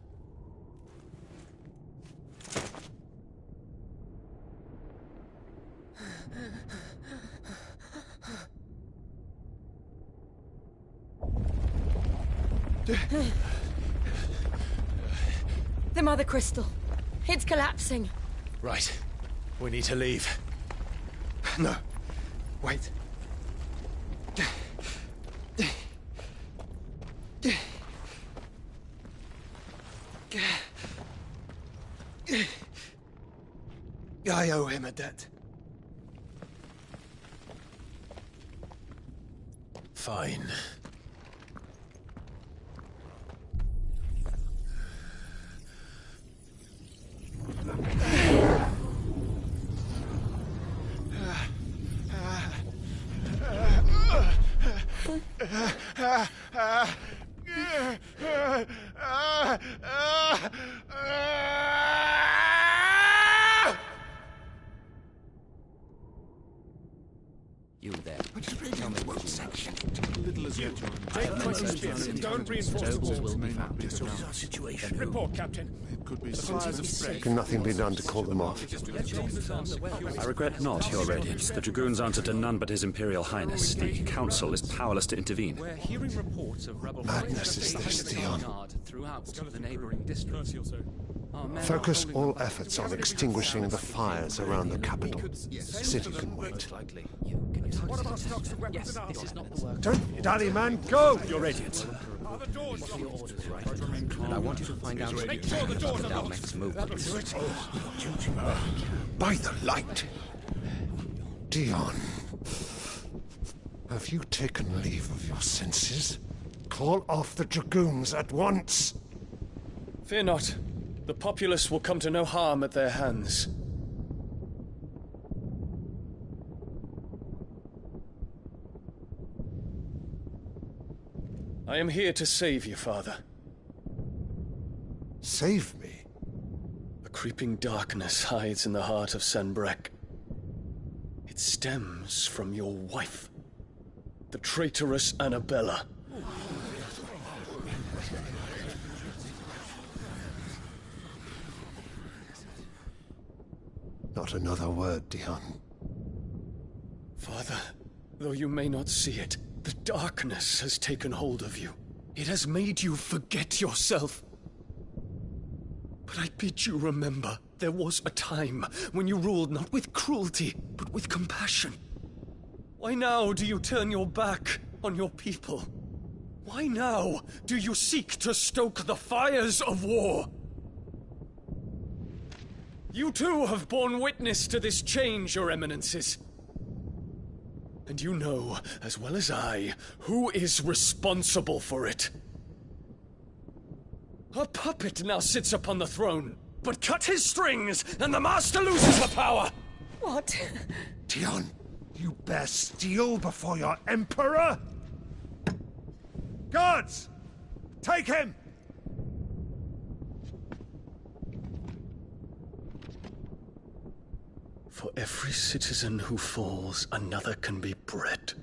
The Mother Crystal. It's collapsing. Right. We need to leave. No. Wait. I owe him a debt. Fine. You there. Tell me what section. Little as yet, John. Take questions. Don't reinforce the walls. Will be found. This is our situation. Report, Captain. It could be Can nothing be done to call them off? I regret not, Your Radiance. The Dragoons answer to none but His Imperial Highness. The Council is powerless to intervene. We're hearing reports of rebel Madness is this, Dion. throughout the neighboring districts. Focus all efforts on extinguishing the fires around the capital. The city can wait. What about stocks of weapons and armor? Don't dally, man, go! Your Radiance. What are your orders, right? And I want you to find out Make sure the doors are locked. Dalmec's movements. By the light! Dion, have you taken leave of your senses? Call off the Dragoons at once! Fear not. The populace will come to no harm at their hands. I am here to save you, Father. Save me? A creeping darkness hides in the heart of Sanbreque. It stems from your wife, the traitorous Annabella. Not another word, Dion. Father, though you may not see it, the darkness has taken hold of you. It has made you forget yourself. But I bid you remember, there was a time when you ruled not with cruelty, but with compassion. Why now do you turn your back on your people? Why now do you seek to stoke the fires of war? You too have borne witness to this change, Your Eminences. And you know, as well as I, who is responsible for it. A puppet now sits upon the throne, but cut his strings, and the master loses the power! What? Dion, you bear steel before your Emperor? Guards! Take him! For every citizen who falls, another can be bred.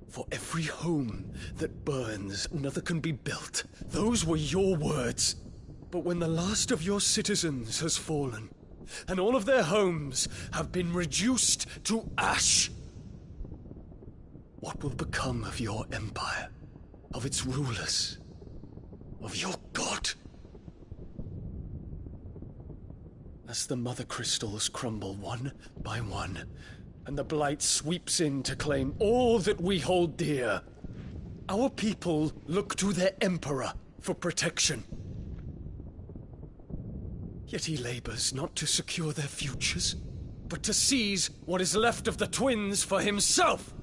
For every home that burns, another can be built. Those were your words. But when the last of your citizens has fallen, and all of their homes have been reduced to ash, what will become of your empire, of its rulers, of your god? As the Mother Crystals crumble one by one, and the Blight sweeps in to claim all that we hold dear, our people look to their Emperor for protection. Yet he labors not to secure their futures, but to seize what is left of the twins for himself!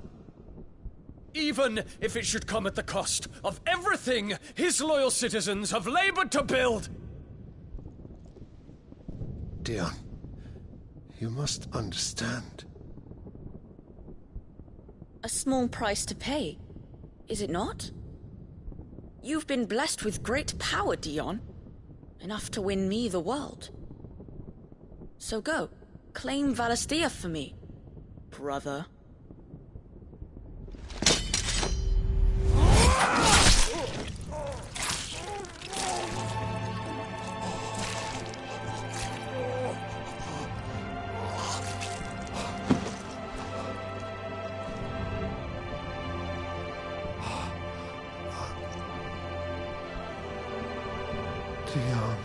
Even if it should come at the cost of everything his loyal citizens have labored to build! Dion, you must understand. A small price to pay, is it not? You've been blessed with great power, Dion. Enough to win me the world. So go, claim Valisthea for me, brother. Dion.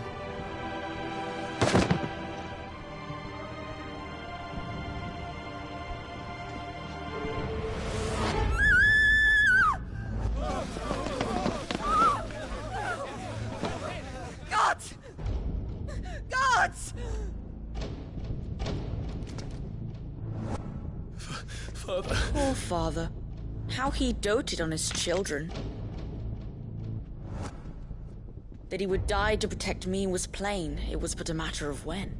Father. Poor father. How he doted on his children. That he would die to protect me was plain. It was but a matter of when.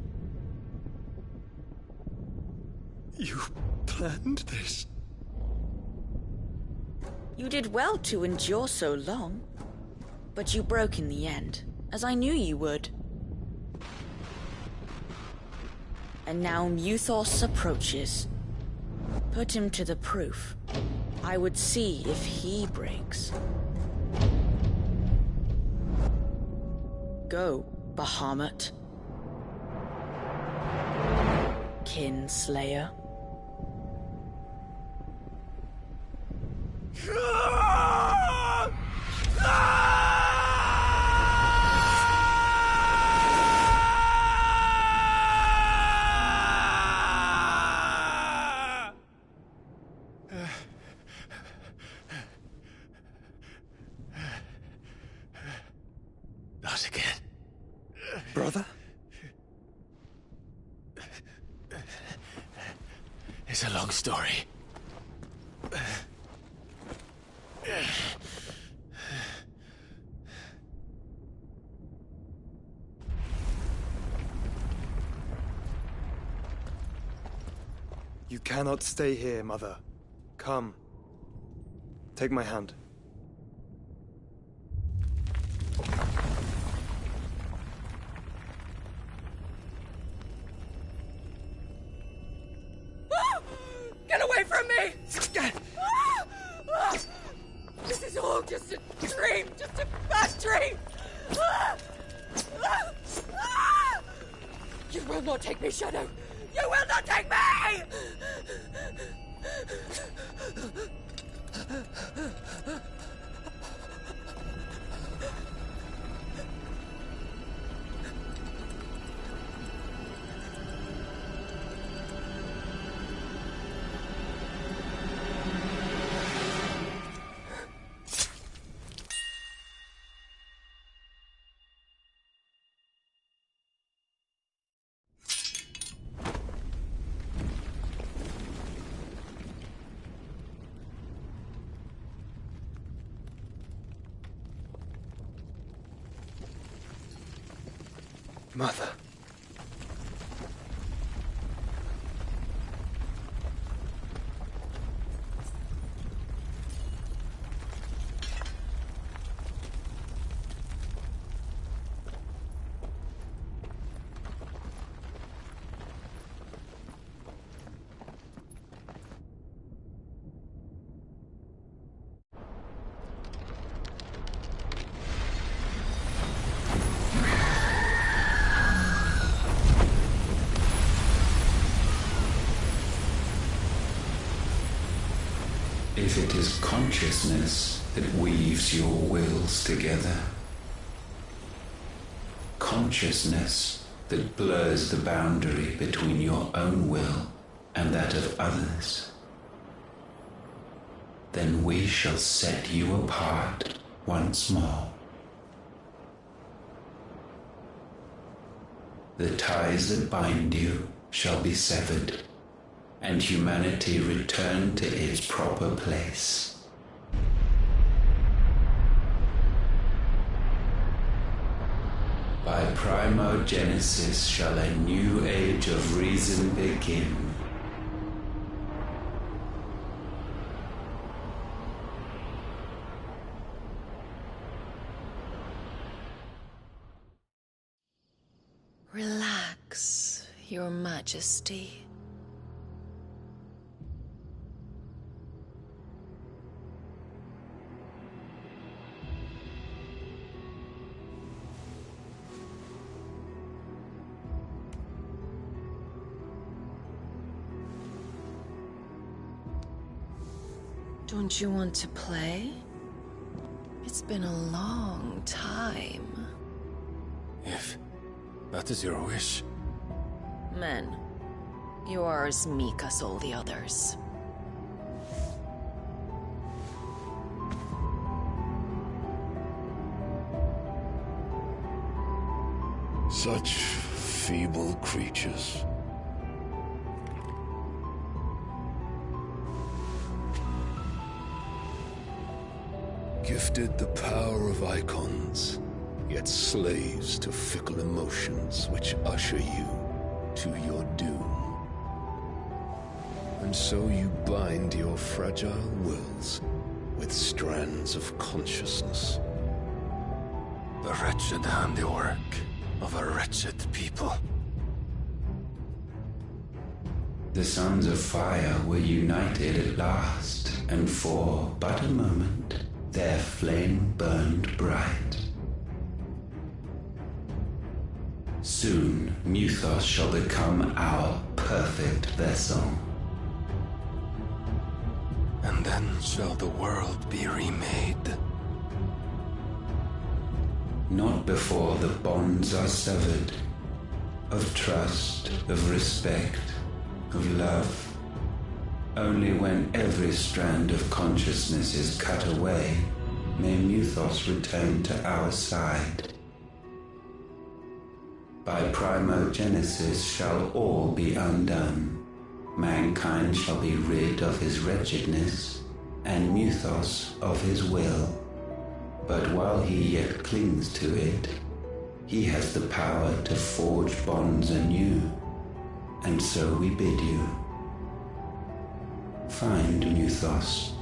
You planned this? You did well to endure so long. But you broke in the end, as I knew you would. And now Muthos approaches. Put him to the proof. I would see if he breaks. Go, Bahamut. Kinslayer. Not again. Brother? It's a long story. You cannot stay here, Mother. Come. Take my hand. Get away from me! This is all just a dream, just a bad dream! You will not take me, Shadow! You will not take me! Mother. If it is consciousness that weaves your wills together, consciousness that blurs the boundary between your own will and that of others, then we shall set you apart once more. The ties that bind you shall be severed, and humanity return to its proper place. By primogenesis shall a new age of reason begin. Relax, Your Majesty. Don't you want to play? It's been a long time. If that is your wish. Men, you are as meek as all the others. Such feeble creatures. Gifted the power of icons, yet slaves to fickle emotions which usher you to your doom. And so you bind your fragile wills with strands of consciousness. The wretched handiwork of a wretched people. The Sons of Fire were united at last, and for but a moment their flame burned bright. Soon Muthos shall become our perfect vessel. And then shall the world be remade. Not before the bonds are severed, of trust, of respect, of love. Only when every strand of consciousness is cut away, may Muthos return to our side. By primogenesis shall all be undone. Mankind shall be rid of his wretchedness, and Muthos of his will. But while he yet clings to it, he has the power to forge bonds anew, and so we bid you. Find Muthos,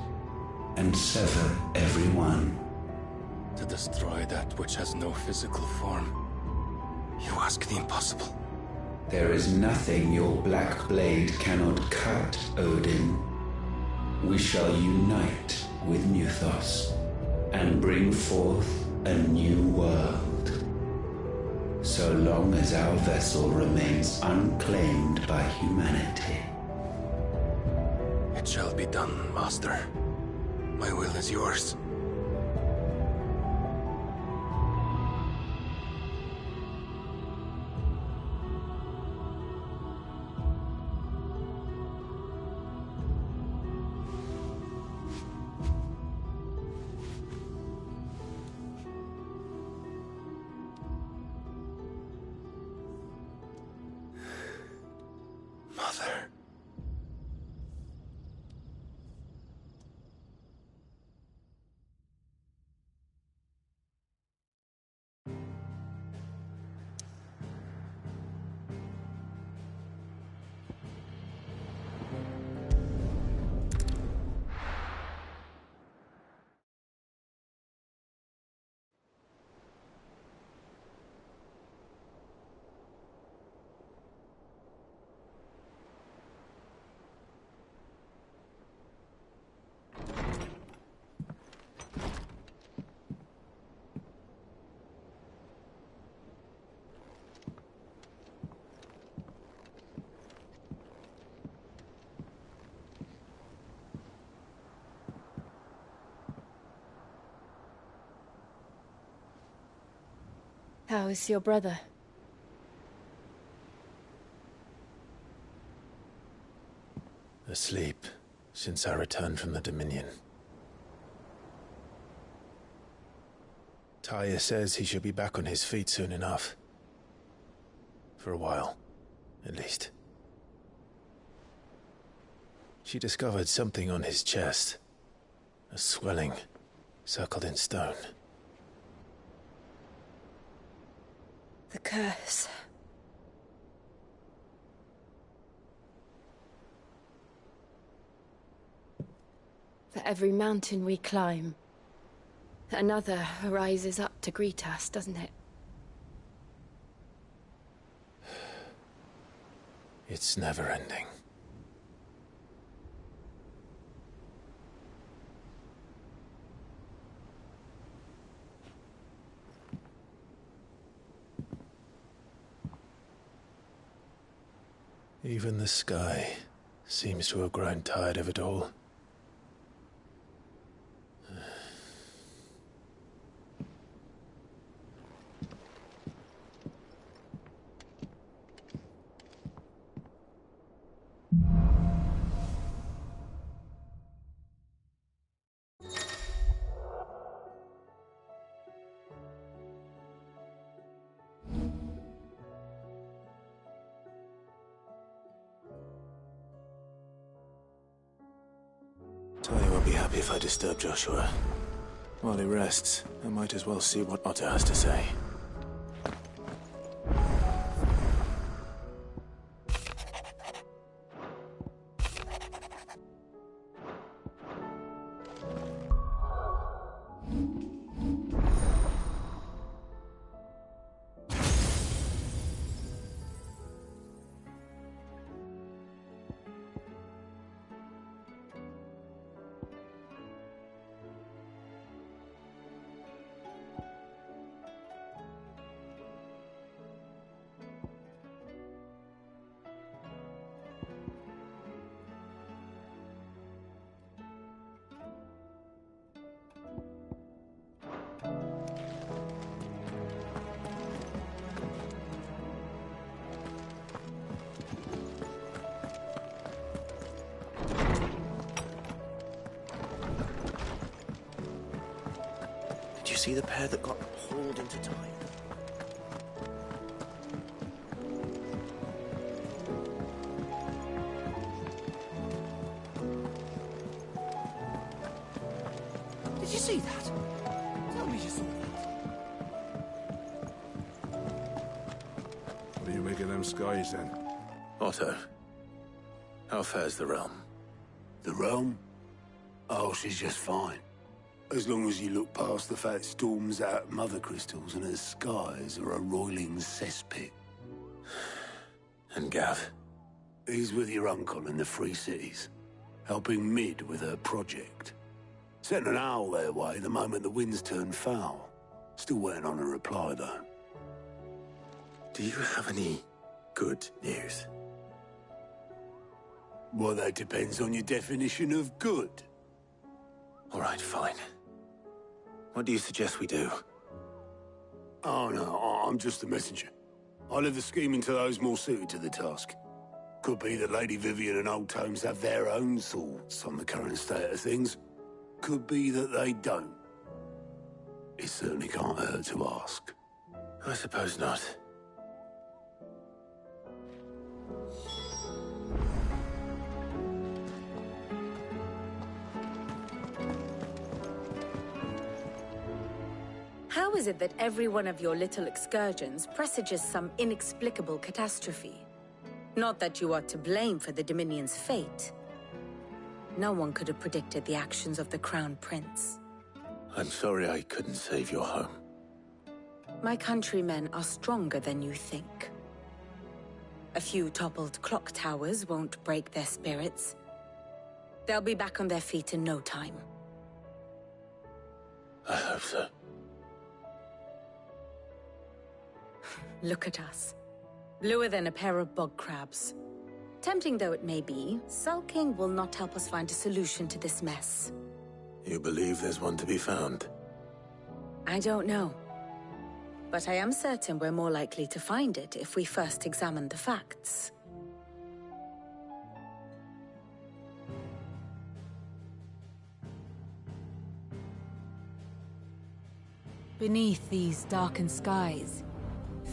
and sever every one. To destroy that which has no physical form, you ask the impossible. There is nothing your black blade cannot cut, Odin. We shall unite with Muthos, and bring forth a new world. So long as our vessel remains unclaimed by humanity. It shall be done, Master. My will is yours. Mother. How is your brother? Asleep since I returned from the Dominion. Taya says he should be back on his feet soon enough. For a while, at least. She discovered something on his chest. A swelling, circled in stone. The curse. For every mountain we climb, another rises up to greet us, doesn't it? It's never ending. Even the sky seems to have grown tired of it all. Tanya won't be happy if I disturb Joshua. While he rests, I might as well see what Otter has to say. Did you see the pair that got hauled into time? Did you see that? Tell me you saw that. What do you make of them skies, then? Otto, how fares the realm? The realm? Oh, she's just fine. As long as you look past the fat storms out mother crystals and her skies are a roiling cesspit. And Gav? He's with your uncle in the Free Cities, helping Mid with her project. Sent an owl their way the moment the winds turned foul. Still waiting on a reply, though. Do you have any good news? Well, that depends on your definition of good. All right, fine. What do you suggest we do? Oh, no, I'm just a messenger. I leave the scheming to those more suited to the task. Could be that Lady Vivian and Old Tomes have their own thoughts on the current state of things. Could be that they don't. It certainly can't hurt to ask. I suppose not. How is it that every one of your little excursions presages some inexplicable catastrophe? Not that you are to blame for the Dominion's fate. No one could have predicted the actions of the Crown Prince. I'm sorry I couldn't save your home. My countrymen are stronger than you think. A few toppled clock towers won't break their spirits. They'll be back on their feet in no time. I hope so. Look at us. Bluer than a pair of bog crabs. Tempting though it may be, sulking will not help us find a solution to this mess. You believe there's one to be found? I don't know. But I am certain we're more likely to find it if we first examine the facts. Beneath these darkened skies,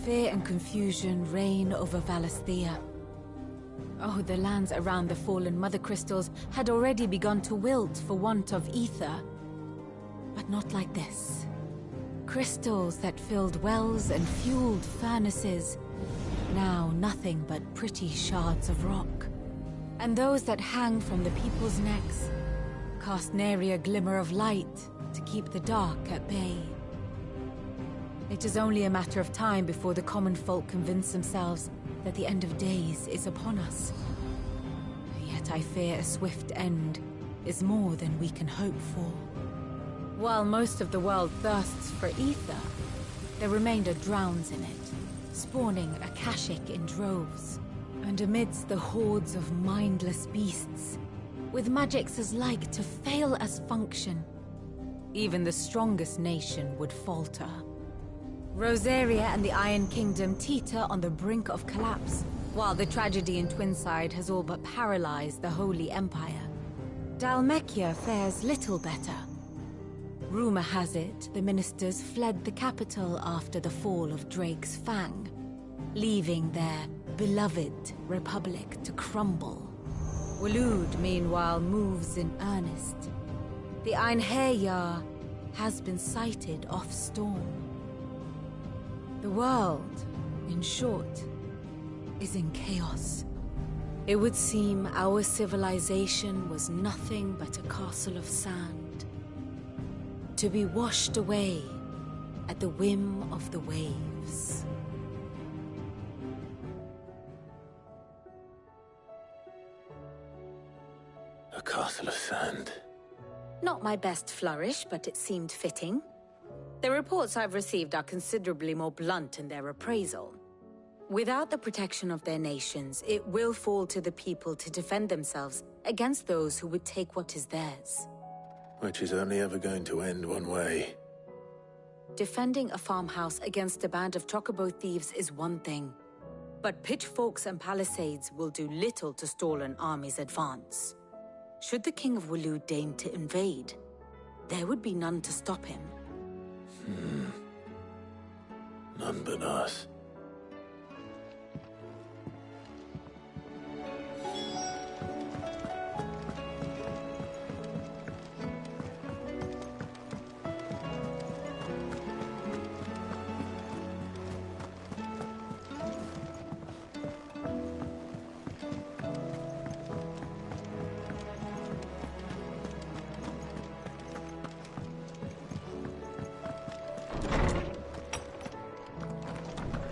fear and confusion reign over Valisthea. Oh, the lands around the fallen Mother Crystals had already begun to wilt for want of ether. But not like this. Crystals that filled wells and fueled furnaces. Now nothing but pretty shards of rock. And those that hang from the people's necks cast nary a glimmer of light to keep the dark at bay. It is only a matter of time before the common folk convince themselves that the end of days is upon us. Yet I fear a swift end is more than we can hope for. While most of the world thirsts for ether, the remainder drowns in it, spawning Akashic in droves. And amidst the hordes of mindless beasts, with magics as like to fail as function, even the strongest nation would falter. Rosaria and the Iron Kingdom teeter on the brink of collapse, while the tragedy in Twinside has all but paralyzed the Holy Empire. Dhalmekia fares little better. Rumor has it the ministers fled the capital after the fall of Drake's Fang, leaving their beloved republic to crumble. Waloed, meanwhile, moves in earnest. The Einherjar has been sighted off Storm. The world, in short, is in chaos. It would seem our civilization was nothing but a castle of sand, to be washed away at the whim of the waves. A castle of sand. Not my best flourish, but it seemed fitting. The reports I've received are considerably more blunt in their appraisal. Without the protection of their nations, it will fall to the people to defend themselves against those who would take what is theirs. Which is only ever going to end one way. Defending a farmhouse against a band of chocobo thieves is one thing, but pitchforks and palisades will do little to stall an army's advance. Should the King of Waloed deign to invade, there would be none to stop him. None but us.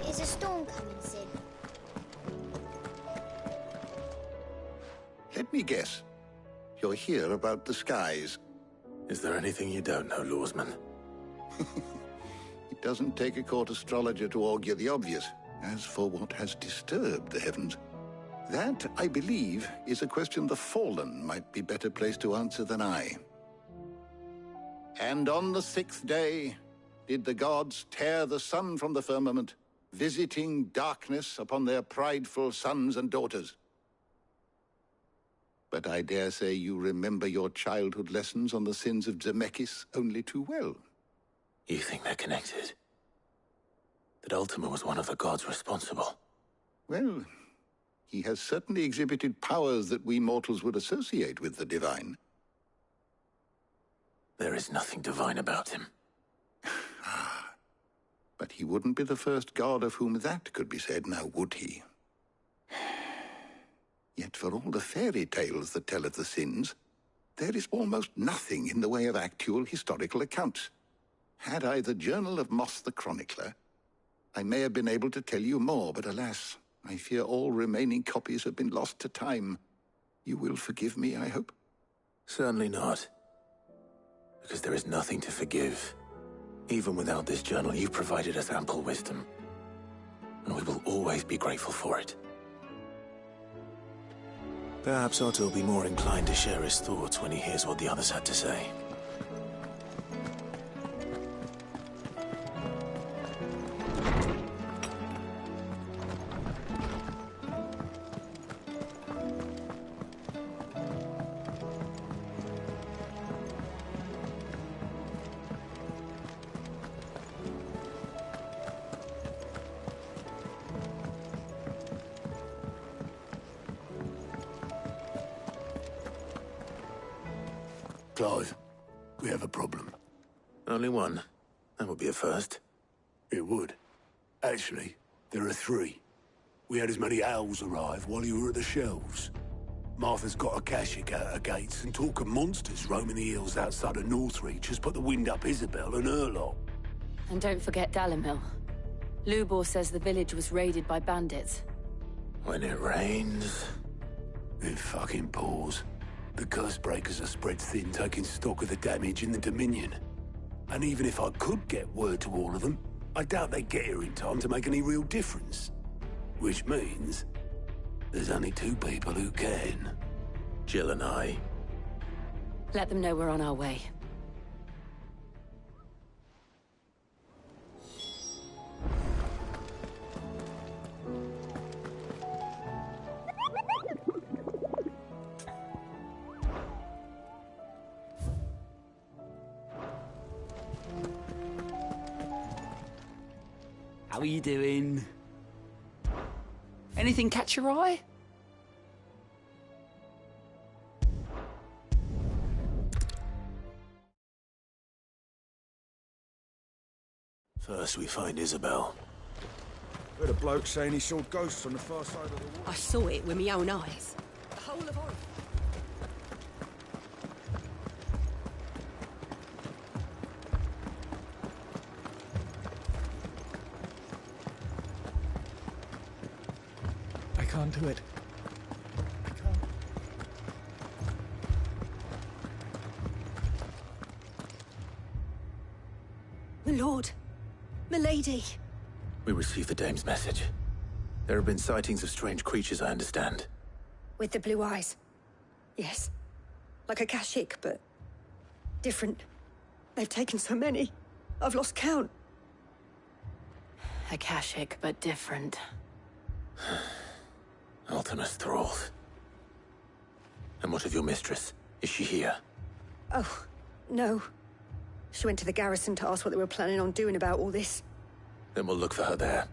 Is a storm coming, Sid? Let me guess. You're here about the skies. Is there anything you don't know, Lawsman? It doesn't take a court astrologer to augur the obvious. As for what has disturbed the heavens, that, I believe, is a question the Fallen might be better placed to answer than I. And on the 6th day did the gods tear the sun from the firmament, visiting darkness upon their prideful sons and daughters. But I dare say you remember your childhood lessons on the sins of Zemeckis only too well. You think they're connected? That Ultima was one of the gods responsible? Well, he has certainly exhibited powers that we mortals would associate with the divine. There is nothing divine about him. But he wouldn't be the first god of whom that could be said, now would he? Yet for all the fairy tales that tell of the sins, there is almost nothing in the way of actual historical accounts. Had I the Journal of Moss the Chronicler, I may have been able to tell you more, but alas, I fear all remaining copies have been lost to time. You will forgive me, I hope? Certainly not. Because there is nothing to forgive. Even without this journal, you've provided us ample wisdom. And we will always be grateful for it. Perhaps Otto will be more inclined to share his thoughts when he hears what the others had to say. Clive, we have a problem. Only one. That would be a first. It would. Actually, there are 3. We had as many owls arrive while you were at the shelves. Martha's got a Akashic out her gates, and talk of monsters roaming the hills outside of Northreach has put the wind up Isabel and her lot. And don't forget Dalimil. Lubor says the village was raided by bandits. When it rains... It fucking pours. The curse breakers are spread thin, taking stock of the damage in the Dominion. And even if I could get word to all of them, I doubt they'd get here in time to make any real difference. Which means there's only 2 people who can. Jill and I. Let them know we're on our way. How are you doing? Anything catch your eye? First we find Isabel. Heard a bloke saying he saw ghosts on the far side of the wall. I saw it with my own eyes. The whole of Oregon. I can't do it. I can't. My lord. Milady. We received the dame's message. There have been sightings of strange creatures, I understand. With the blue eyes. Yes. Like a Kashik, but different. They've taken so many. I've lost count. Akashic, but different. Ultima's thralls. And what of your mistress? Is she here? Oh, no. She went to the garrison to ask what they were planning on doing about all this. Then we'll look for her there.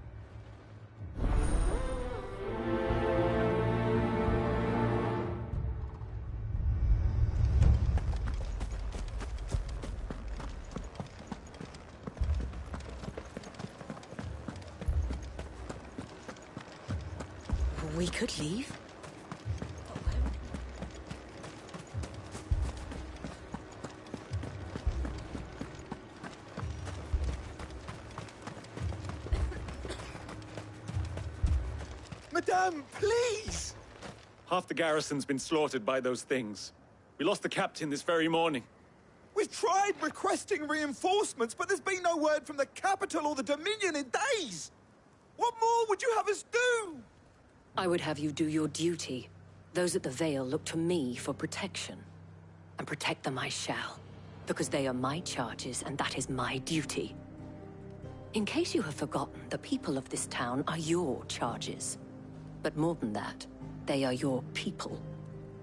We could leave. Madame, please! Half the garrison's been slaughtered by those things. We lost the captain this very morning. We've tried requesting reinforcements, but there's been no word from the capital or the Dominion in days! What more would you have us do? I would have you do your duty. Those at the Vale look to me for protection. And protect them I shall. Because they are my charges, and that is my duty. In case you have forgotten, the people of this town are your charges. But more than that, they are your people.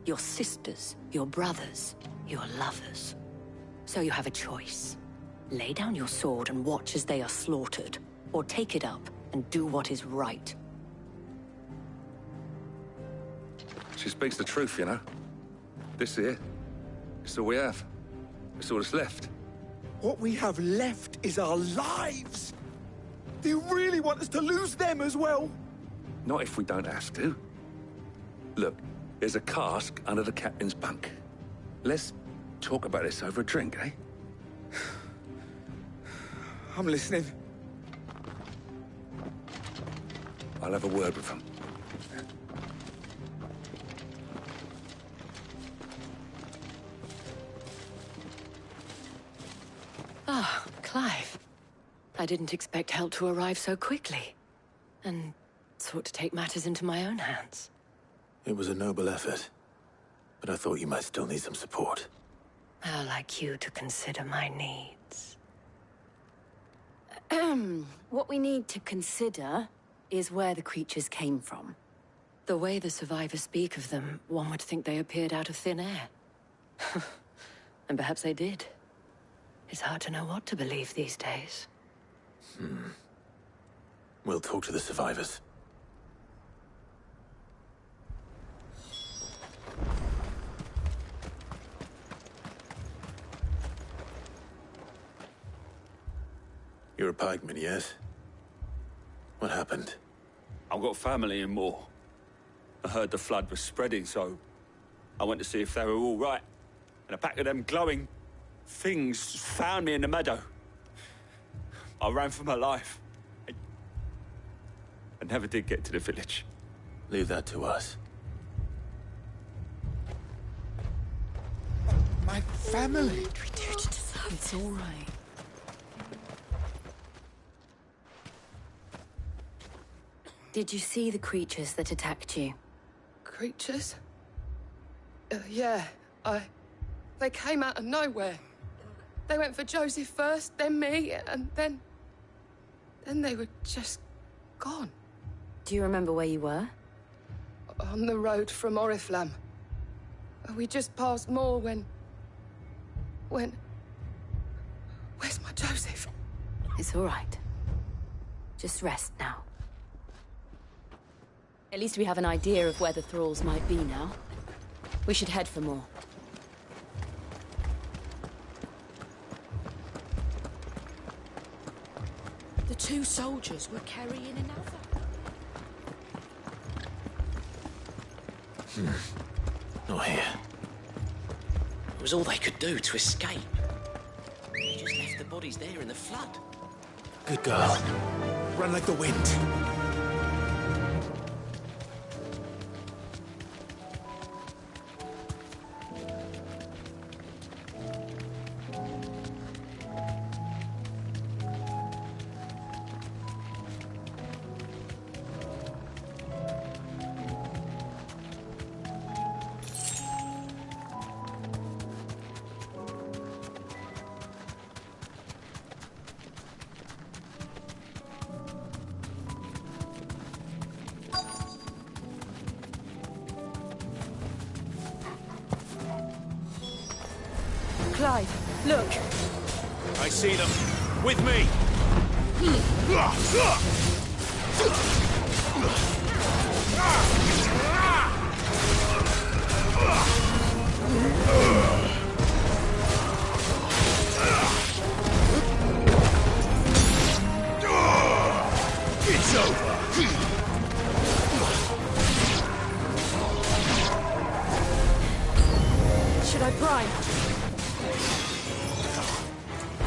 Your sisters, your brothers, your lovers. So you have a choice. Lay down your sword and watch as they are slaughtered, or take it up and do what is right. She speaks the truth, you know. This here, it's all we have. It's all that's left. What we have left is our lives! Do you really want us to lose them as well? Not if we don't have to. Look, there's a cask under the captain's bunk. Let's talk about this over a drink, eh? I'm listening. I'll have a word with him. Ah, Clive. I didn't expect help to arrive so quickly. And sought to take matters into my own hands. It was a noble effort, but I thought you might still need some support. How like you to consider my needs. What we need to consider is where the creatures came from. The way the survivors speak of them, one would think they appeared out of thin air. And perhaps they did. It's hard to know what to believe these days. We'll talk to the survivors. You're a pikeman, yes? What happened? I've got family in Moor. I heard the flood was spreading, so I went to see if they were all right. And a pack of them glowing things found me in the meadow. I ran for my life. I never did get to the village. Leave that to us. My family! It's all right. Did you see the creatures that attacked you? Creatures? Yeah, They came out of nowhere. They went for Joseph first, then me, and then they were just gone. Do you remember where you were? On the road from Oriflamme. We just passed Moor when... Where's my Joseph? It's all right. Just rest now. At least we have an idea of where the thralls might be now. We should head for more. 2 soldiers were carrying another. Not here. It was all they could do to escape. They just left the bodies there in the flood. Good girl. Run like the wind. Clive, look. I see them. With me. It's over. Should I prime?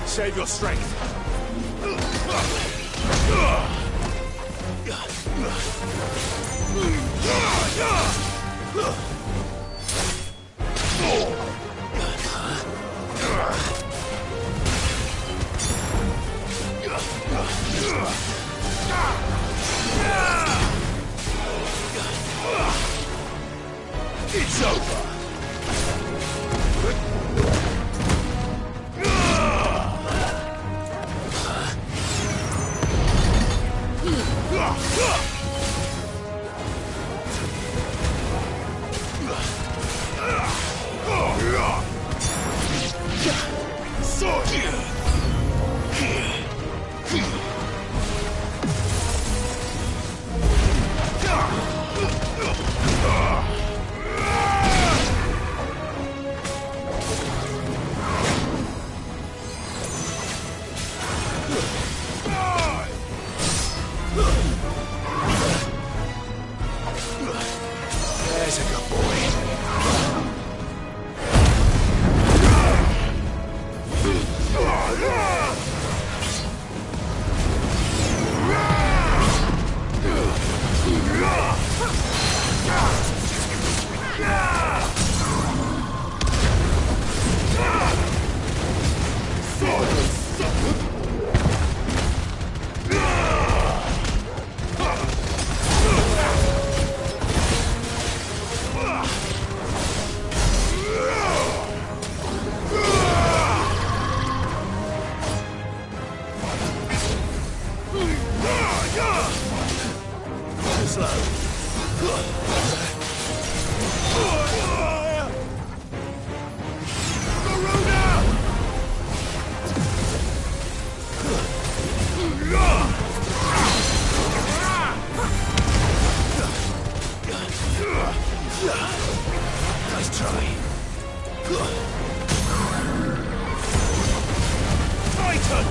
Save your strength. It's over. There's a good boy. Nice try. Titan!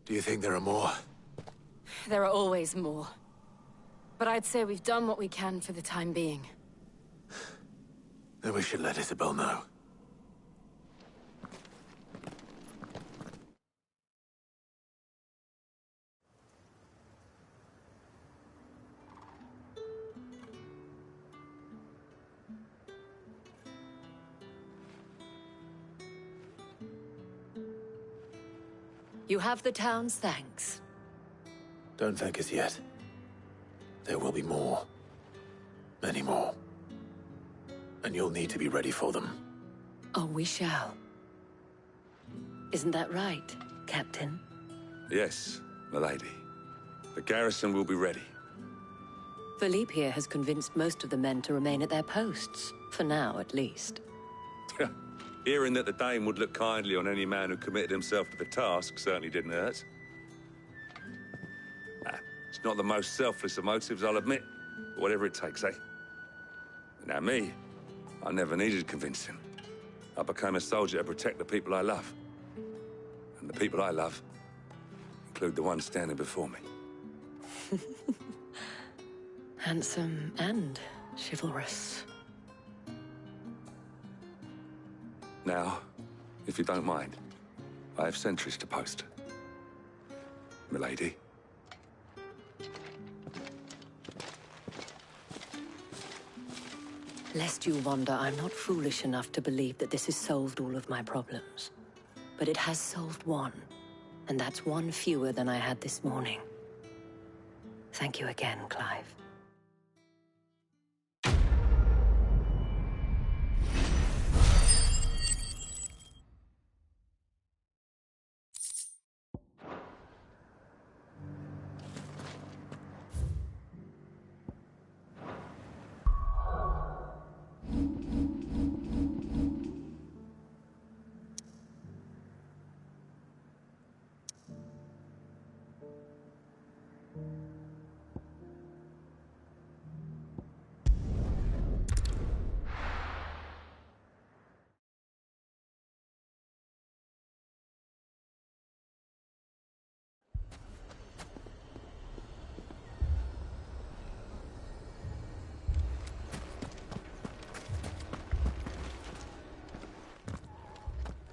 Do you think there are more? There are always more. But I'd say we've done what we can for the time being. Then we should let Isabel know. You have the town's thanks. Don't thank us yet. There will be more. Many more. And you'll need to be ready for them. Oh, we shall. Isn't that right, Captain? Yes, milady. The garrison will be ready. Philippe here has convinced most of the men to remain at their posts. For now, at least. Hearing that the Dane would look kindly on any man who committed himself to the task certainly didn't hurt. It's not the most selfless of motives, I'll admit. But whatever it takes, eh? Now me, I never needed convincing. I became a soldier to protect the people I love. And the people I love include the one standing before me. Handsome and chivalrous. Now, if you don't mind, I have sentries to post. Milady. Lest you wonder, I'm not foolish enough to believe that this has solved all of my problems. But it has solved one, and that's one fewer than I had this morning. Thank you again, Clive.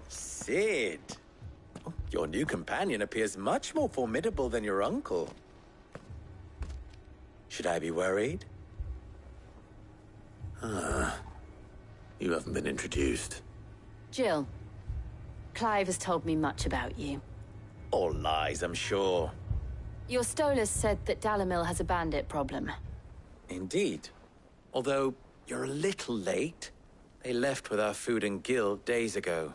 Sid! Oh, your new companion appears much more formidable than your uncle. Should I be worried? You haven't been introduced. Jill, Clive has told me much about you. All lies, I'm sure. Your Stolas said that Dalamil has a bandit problem. Indeed. Although, you're a little late. They left with our food and guild days ago.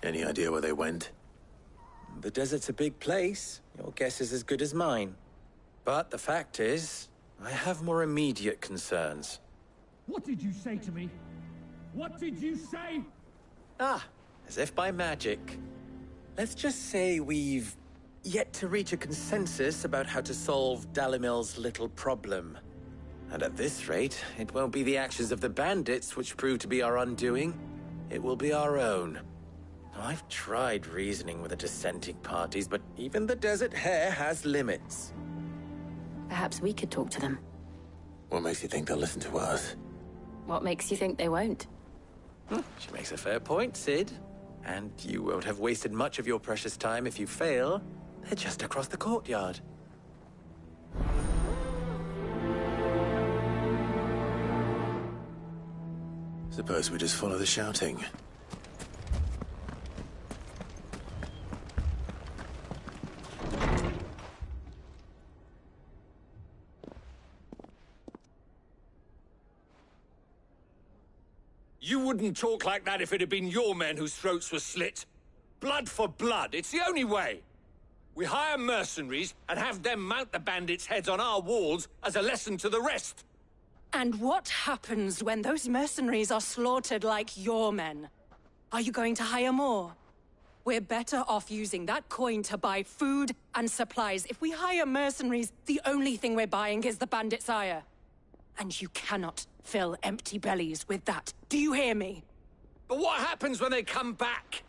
Any idea where they went? The desert's a big place. Your guess is as good as mine. But the fact is, I have more immediate concerns. What did you say to me? What did you say? As if by magic. Let's just say we've yet to reach a consensus about how to solve Dalamil's little problem. And at this rate, it won't be the actions of the bandits which prove to be our undoing. It will be our own. I've tried reasoning with the dissenting parties, but even the Desert Hare has limits. Perhaps we could talk to them. What makes you think they'll listen to us? What makes you think they won't? She makes a fair point, Sid. And you won't have wasted much of your precious time if you fail. They're just across the courtyard. Suppose we just follow the shouting. You wouldn't talk like that if it had been your men whose throats were slit. Blood for blood, it's the only way. We hire mercenaries and have them mount the bandits' heads on our walls as a lesson to the rest. And what happens when those mercenaries are slaughtered like your men? Are you going to hire more? We're better off using that coin to buy food and supplies. If we hire mercenaries, the only thing we're buying is the bandits' ire. And you cannot fill empty bellies with that. Do you hear me? But what happens when they come back?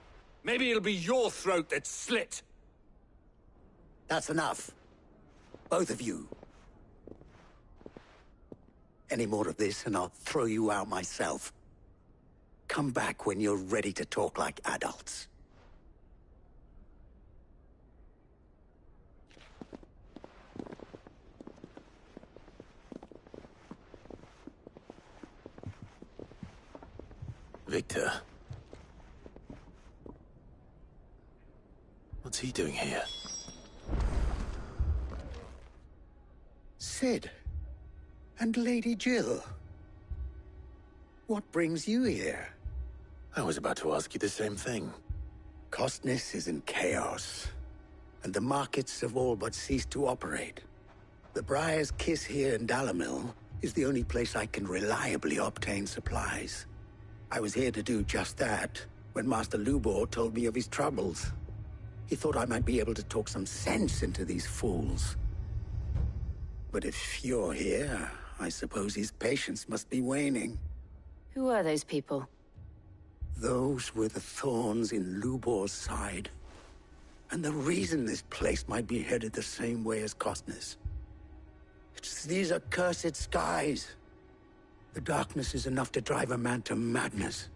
Maybe it'll be your throat that's slit. That's enough. Both of you. Any more of this and I'll throw you out myself. Come back when you're ready to talk like adults. Victor. What's he doing here? Sid. And Lady Jill. What brings you here? I was about to ask you the same thing. Costness is in chaos, and the markets have all but ceased to operate. The Briar's Kiss here in Dalamil is the only place I can reliably obtain supplies. I was here to do just that when Master Lubor told me of his troubles. He thought I might be able to talk some sense into these fools. But if you're here, I suppose his patience must be waning. Who are those people? Those were the thorns in Lubor's side. And the reason this place might be headed the same way as Costner's. It's these accursed skies. The darkness is enough to drive a man to madness.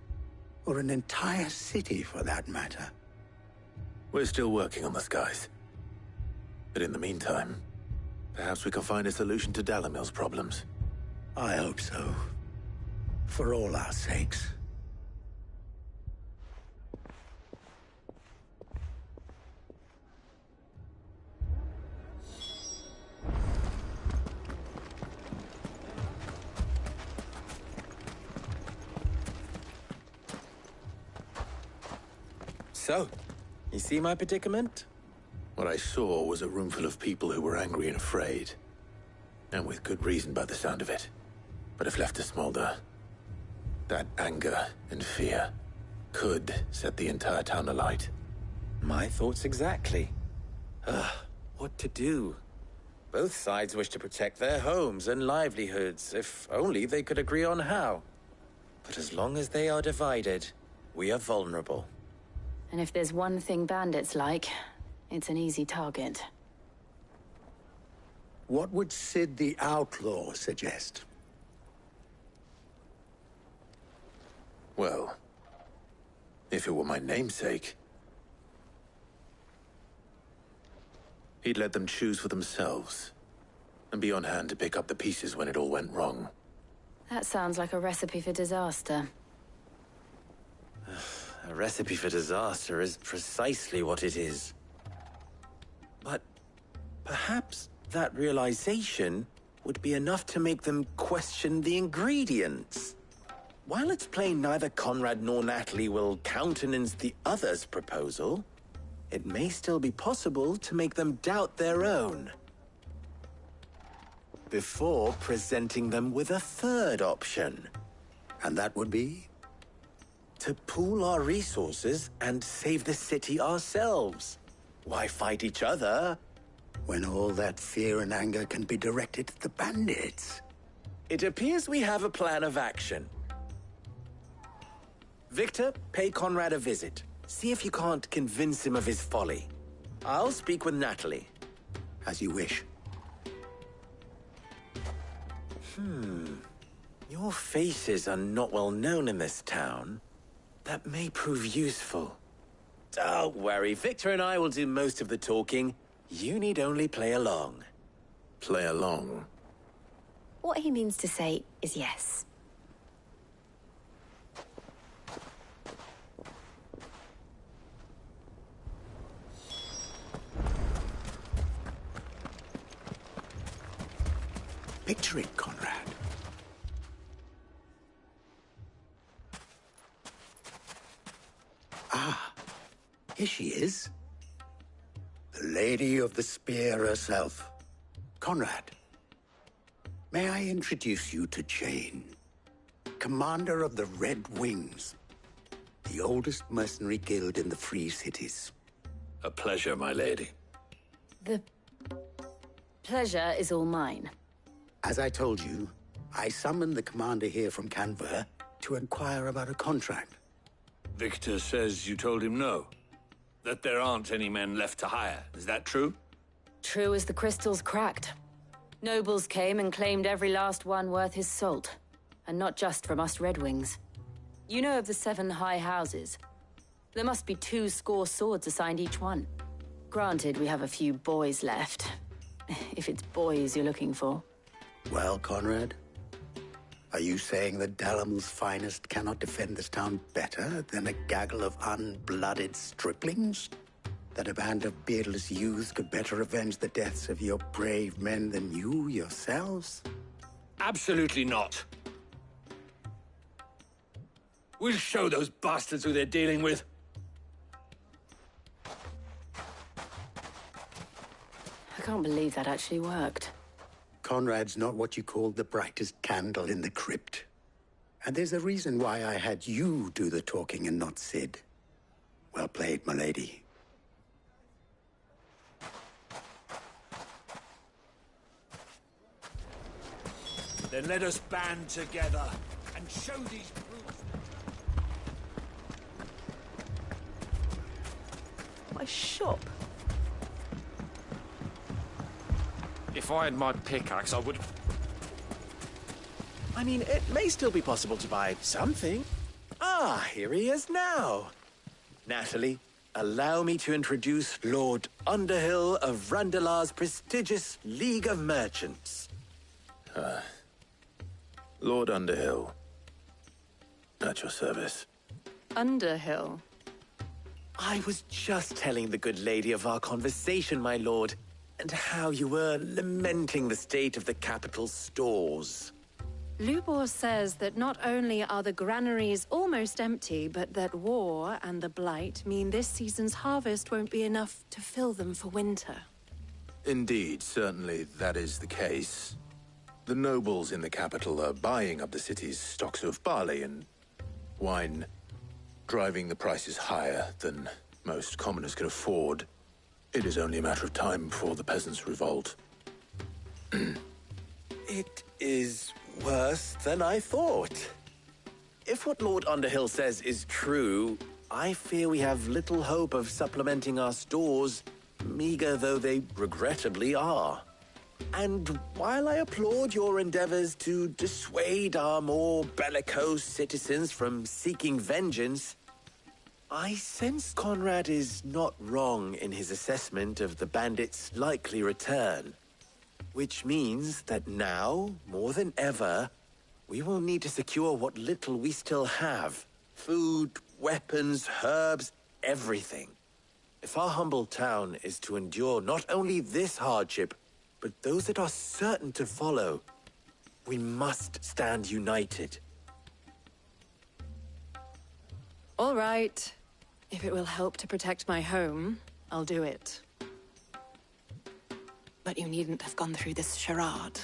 Or an entire city, for that matter. We're still working on the skies. But in the meantime, perhaps we can find a solution to Dalimil's problems. I hope so. For all our sakes. So, you see my predicament? What I saw was a room full of people who were angry and afraid. And with good reason by the sound of it. But if left to smolder, that anger and fear could set the entire town alight. My thoughts exactly. What to do? Both sides wish to protect their homes and livelihoods, if only they could agree on how. But as long as they are divided, we are vulnerable. And if there's one thing bandits like, it's an easy target. What would Sid the Outlaw suggest? Well, if it were my namesake, he'd let them choose for themselves, and be on hand to pick up the pieces when it all went wrong. That sounds like a recipe for disaster. A recipe for disaster is precisely what it is. But perhaps that realization would be enough to make them question the ingredients. While it's plain neither Conrad nor Natalie will countenance the other's proposal, it may still be possible to make them doubt their own. Before presenting them with a third option. And that would be? To pool our resources and save the city ourselves. Why fight each other? When all that fear and anger can be directed at the bandits. It appears we have a plan of action. Victor, pay Conrad a visit. See if you can't convince him of his folly. I'll speak with Natalie. As you wish. Your faces are not well known in this town. That may prove useful. Don't worry, Victor and I will do most of the talking. You need only play along. Play along? What he means to say is yes. Picture it, Conrad. Ah, here she is. The Lady of the Spear herself. Conrad, may I introduce you to Jane, commander of the Red Wings, the oldest mercenary guild in the Free Cities. A pleasure, my lady. The pleasure is all mine. As I told you, I summoned the commander here from Canver to inquire about a contract. Victor says you told him no. That there aren't any men left to hire. Is that true? True as the crystals cracked. Nobles came and claimed every last one worth his salt. And not just from us Red Wings. You know of the 7 high houses. There must be 2 swords assigned each one. Granted, we have a few boys left. If it's boys you're looking for. Well, Conrad, are you saying that Dalimil's finest cannot defend this town better than a gaggle of unblooded striplings? That a band of beardless youths could better avenge the deaths of your brave men than you yourselves? Absolutely not. We'll show those bastards who they're dealing with. I can't believe that actually worked. Conrad's not what you call the brightest candle in the crypt. And there's a reason why I had you do the talking and not Sid. Well played, my lady. Then let us band together and show these brutes. My shop. If I had my pickaxe, I would... I mean, it may still be possible to buy something. Ah, here he is now. Natalie, allow me to introduce Lord Underhill of Randalar's prestigious League of Merchants. Lord Underhill. At your service. Underhill? I was just telling the good lady of our conversation, my lord, and how you were lamenting the state of the capital's stores. Lubor says that not only are the granaries almost empty, but that war and the Blight mean this season's harvest won't be enough to fill them for winter. Indeed, certainly that is the case. The nobles in the capital are buying up the city's stocks of barley and wine, driving the prices higher than most commoners can afford. It is only a matter of time before the peasants revolt. It is worse than I thought. If what Lord Underhill says is true, I fear we have little hope of supplementing our stores, meager though they regrettably are. And while I applaud your endeavors to dissuade our more bellicose citizens from seeking vengeance, I sense Conrad is not wrong in his assessment of the bandits' likely return. Which means that now, more than ever, we will need to secure what little we still have. Food, weapons, herbs, everything. If our humble town is to endure not only this hardship, but those that are certain to follow, we must stand united. All right. If it will help to protect my home, I'll do it. But you needn't have gone through this charade.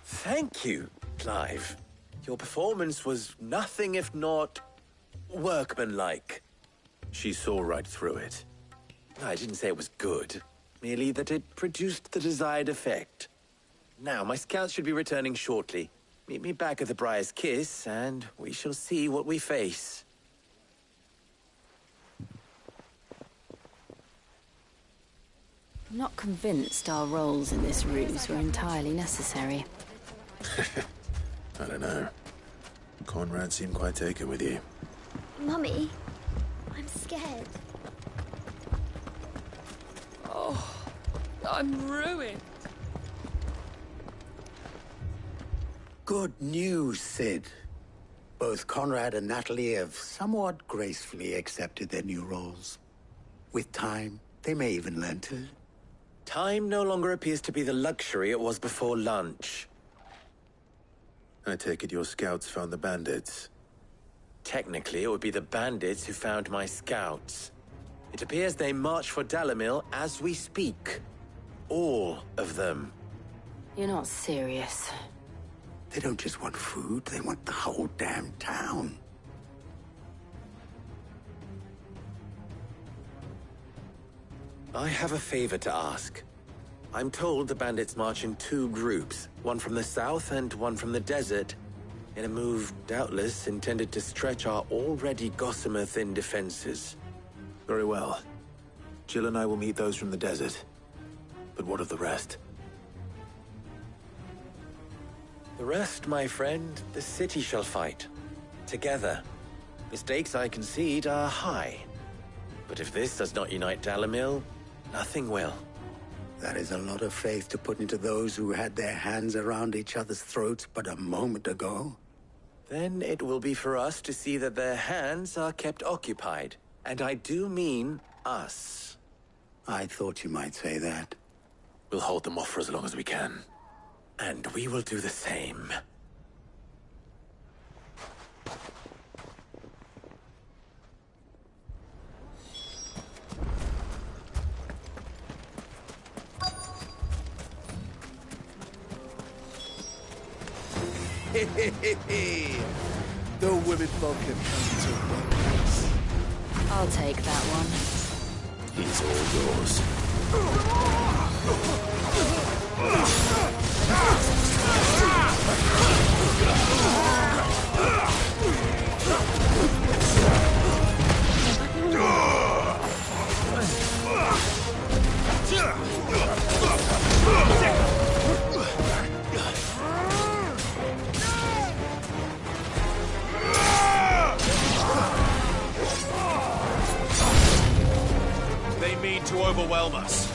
Thank you, Clive. Your performance was nothing if not workmanlike. She saw right through it. I didn't say it was good, merely that it produced the desired effect. Now, my scouts should be returning shortly. Meet me back at the Briar's Kiss, and we shall see what we face. I'm not convinced our roles in this ruse were entirely necessary. I don't know. Conrad seemed quite taken with you. Mummy, I'm scared. Oh, I'm ruined. Good news, Sid. Both Conrad and Natalie have somewhat gracefully accepted their new roles. With time, they may even learn to. Time no longer appears to be the luxury it was before lunch. I take it your scouts found the bandits. Technically, it would be the bandits who found my scouts. It appears they march for Dalimil as we speak. All of them. You're not serious. They don't just want food, they want the whole damn town. I have a favor to ask. I'm told the bandits march in two groups, one from the south and one from the desert, in a move doubtless intended to stretch our already gossamer-thin defenses. Very well. Jill and I will meet those from the desert. But what of the rest? The rest, my friend, the city shall fight. Together. The stakes, I concede, are high. But if this does not unite Dalimil, nothing will. That is a lot of faith to put into those who had their hands around each other's throats but a moment ago. Then it will be for us to see that their hands are kept occupied. And I do mean us. I thought you might say that. We'll hold them off for as long as we can. And we will do the same. The women folk have come to wonders. I'll take that one. He's all yours. They mean to overwhelm us.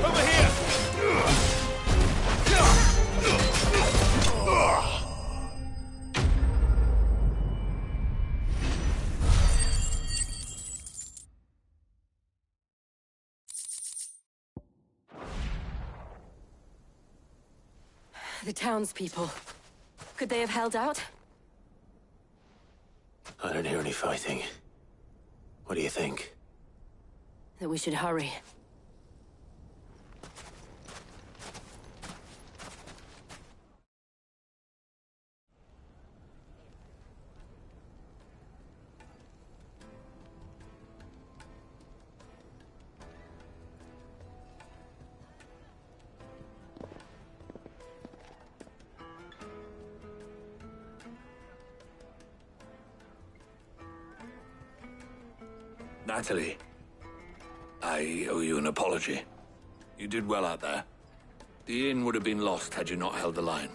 Over here! The townspeople. Could they have held out? I don't hear any fighting. What do you think? That we should hurry. Natalie, I owe you an apology. You did well out there. The inn would have been lost had you not held the line.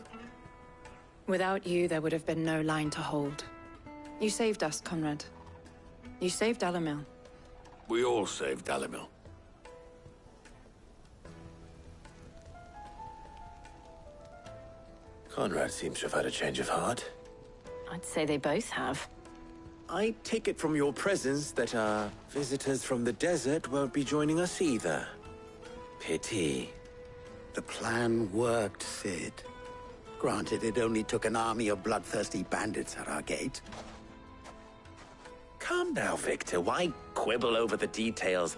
Without you, there would have been no line to hold. You saved us, Conrad. You saved Dalimil. We all saved Dalimil. Conrad seems to have had a change of heart. I'd say they both have. I take it from your presence that our visitors from the desert won't be joining us either. Pity. The plan worked, Sid. Granted, it only took an army of bloodthirsty bandits at our gate. Calm now, Victor. Why quibble over the details?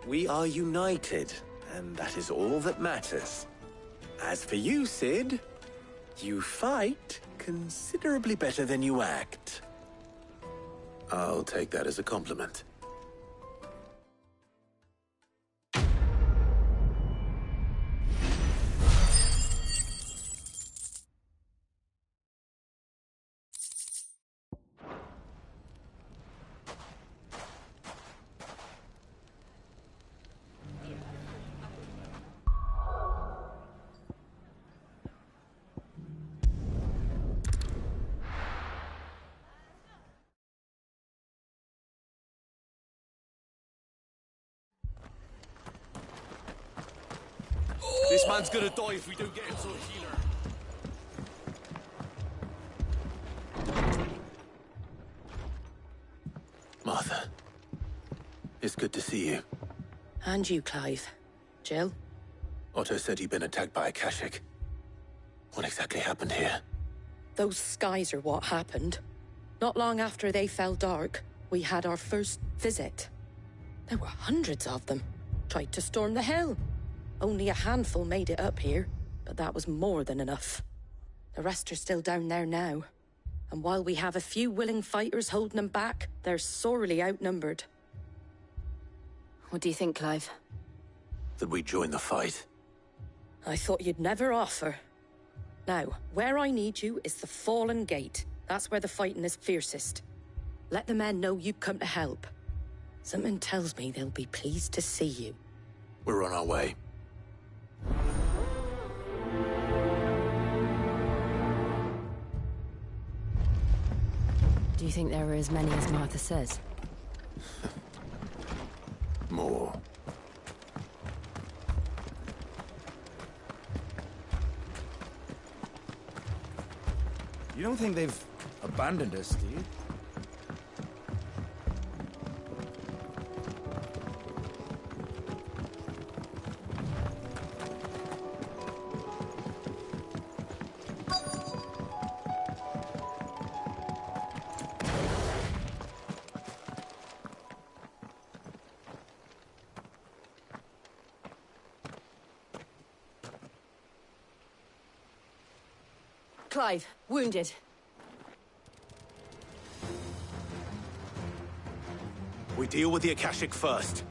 We are united, and that is all that matters. As for you, Sid, you fight considerably better than you act. I'll take that as a compliment. This man's gonna die if we don't get him to a healer. Martha. It's good to see you. And you, Clive. Jill? Otto said you'd been attacked by a Akashic. What exactly happened here? Those skies are what happened. Not long after they fell dark, we had our first visit. There were hundreds of them. Tried to storm the hill. Only a handful made it up here, but that was more than enough. The rest are still down there now. And while we have a few willing fighters holding them back, they're sorely outnumbered. What do you think, Clive? That we join the fight. I thought you'd never offer. Now, where I need you is the Fallen Gate. That's where the fighting is fiercest. Let the men know you come to help. Something tells me they'll be pleased to see you. We're on our way. Do you think there were as many as Martha says? More. You don't think they've abandoned us, do you? Clive, wounded. We deal with the Akashic first.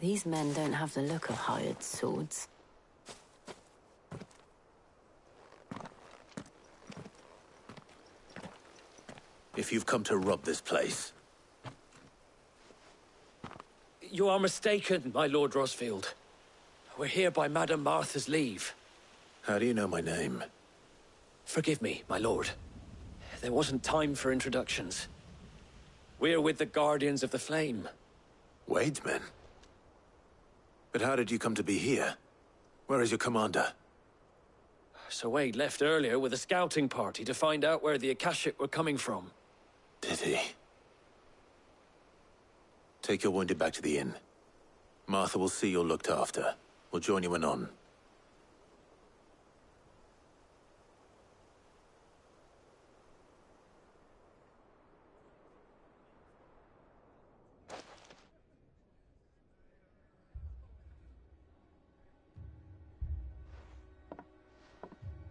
These men don't have the look of hired swords. If you've come to rob this place... You are mistaken, my Lord Rosfield. We're here by Madame Martha's leave. How do you know my name? Forgive me, my lord. There wasn't time for introductions. We're with the Guardians of the Flame. Wade's men? But how did you come to be here? Where is your commander? Sir Wade left earlier with a scouting party to find out where the Akashic were coming from. Did he? Take your wounded back to the inn. Martha will see you're looked after. We'll join you anon.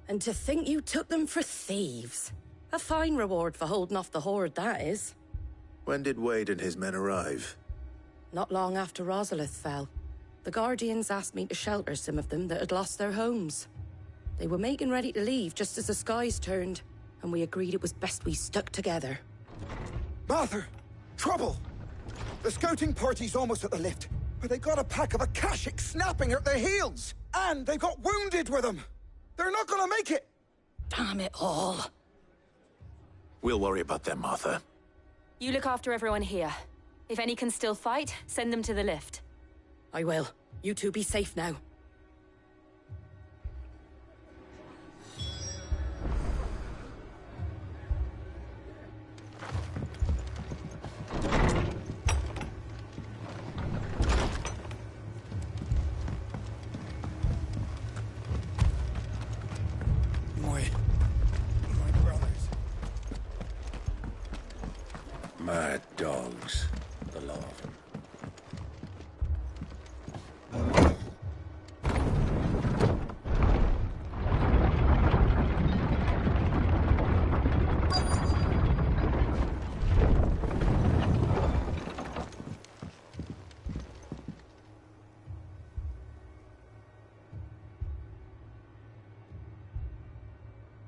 And to think you took them for thieves. A fine reward for holding off the horde, that is. When did Wade and his men arrive? Not long after Rosalith fell. The Guardians asked me to shelter some of them that had lost their homes. They were making ready to leave just as the skies turned, and we agreed it was best we stuck together. Martha! Trouble! The scouting party's almost at the lift, but they got a pack of Akashic snapping at their heels! And they've got wounded with them! They're not gonna make it! Damn it all. We'll worry about them, Martha. You look after everyone here. If any can still fight, send them to the lift. I will. You two be safe now. Mad dogs, the lot of them.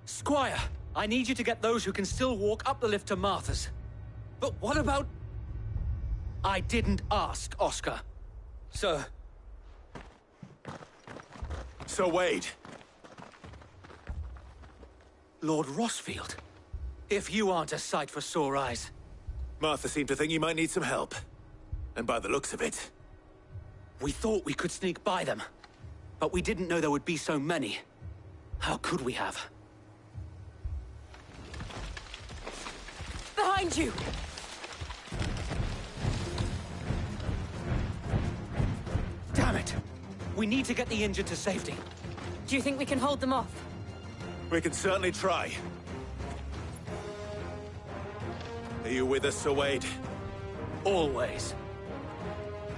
Squire, I need you to get those who can still walk up the lift to Martha's. But what about... I didn't ask, Oscar. Sir. Sir Wade. Lord Rossfield. If you aren't a sight for sore eyes. Martha seemed to think you might need some help. And by the looks of it... We thought we could sneak by them. But we didn't know there would be so many. How could we have? Behind you! Damn it! We need to get the injured to safety. Do you think we can hold them off? We can certainly try. Are you with us, Sir Wade? Always.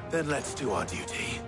Then let's do our duty.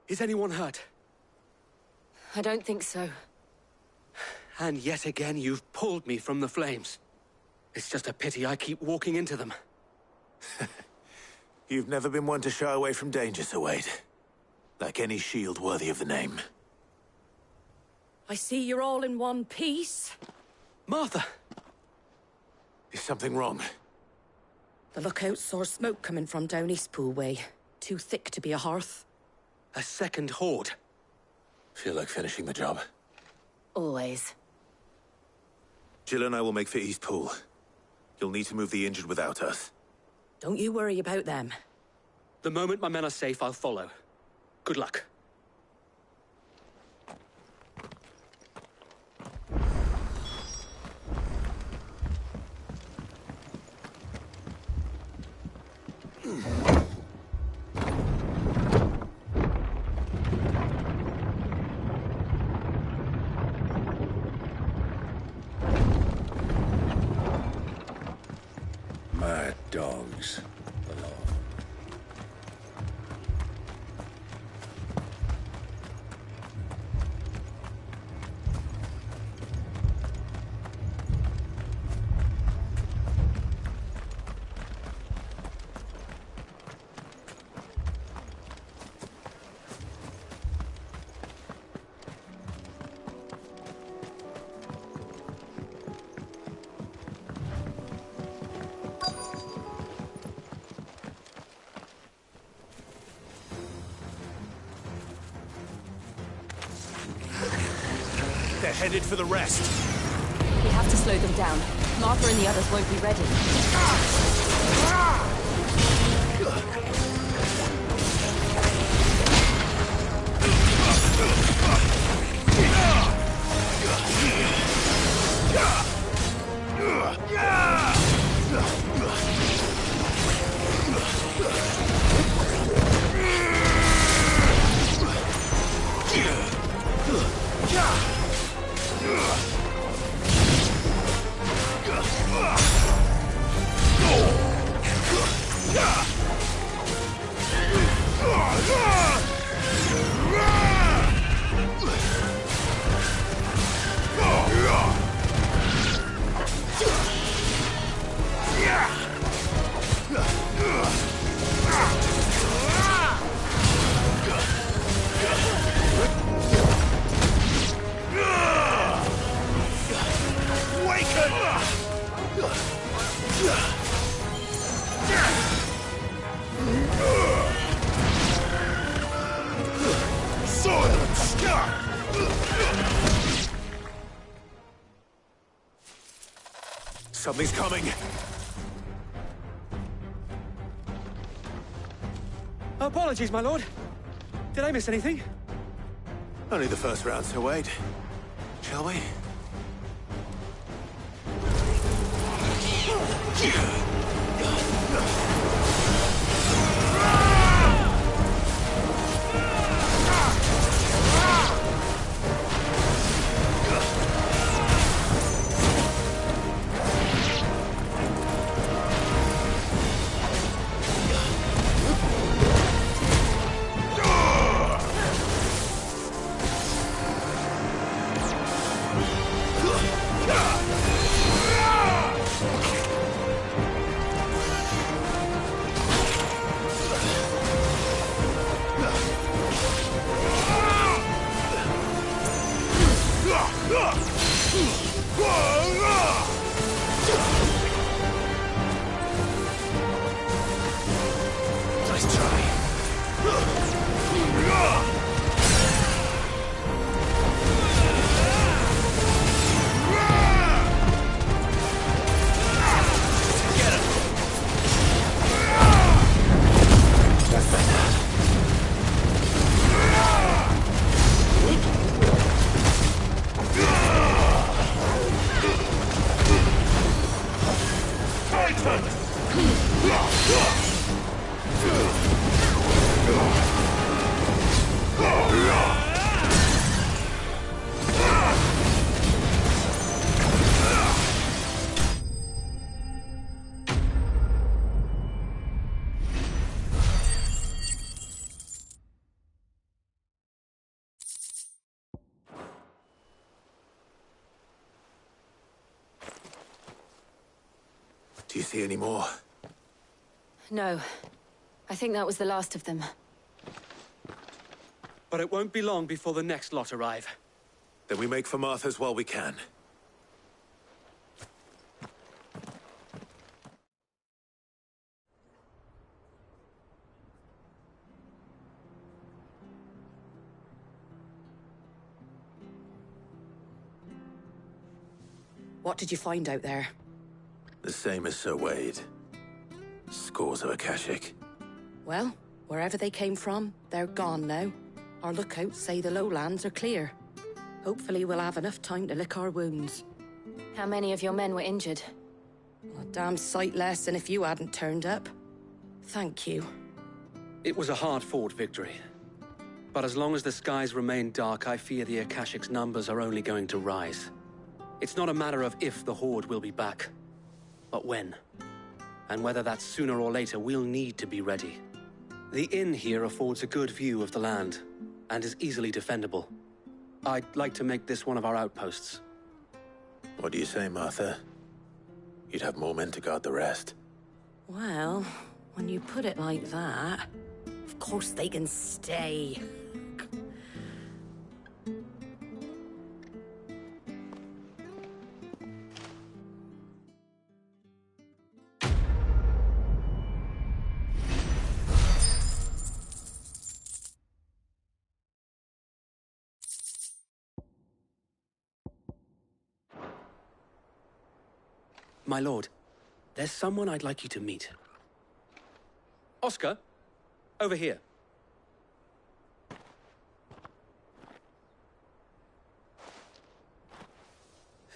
Is anyone hurt? I don't think so. And yet again, you've pulled me from the flames. It's just a pity I keep walking into them. You've never been one to shy away from danger, Sir Wade. Like any shield worthy of the name. I see you're all in one piece. Martha! Is something wrong? The lookout saw smoke coming from down Eastpool way. Too thick to be a hearth. A second horde. Feel like finishing the job. Always. Jill and I will make for Eastpool. You'll need to move the injured without us. Don't you worry about them. The moment my men are safe, I'll follow. Good luck. Mad dogs, the law. They're headed for the rest. We have to slow them down. Martha and the others won't be ready. Something's coming. Apologies, my lord. Did I miss anything? Only the first round, so wait. Shall we? Nice try. Do you see any more? No. I think that was the last of them. But it won't be long before the next lot arrive. Then we make for Martha's while we can. What did you find out there? The same as Sir Wade. Scores of Akashic. Well, wherever they came from, they're gone now. Our lookouts say the lowlands are clear. Hopefully we'll have enough time to lick our wounds. How many of your men were injured? A damn sight less than if you hadn't turned up. Thank you. It was a hard-fought victory. But as long as the skies remain dark, I fear the Akashic's numbers are only going to rise. It's not a matter of if the Horde will be back, but when. And whether that's sooner or later, we'll need to be ready. The inn here affords a good view of the land, and is easily defendable. I'd like to make this one of our outposts. What do you say, Martha? You'd have more men to guard the rest. Well, when you put it like that, of course they can stay. My lord, there's someone I'd like you to meet. Oscar, over here.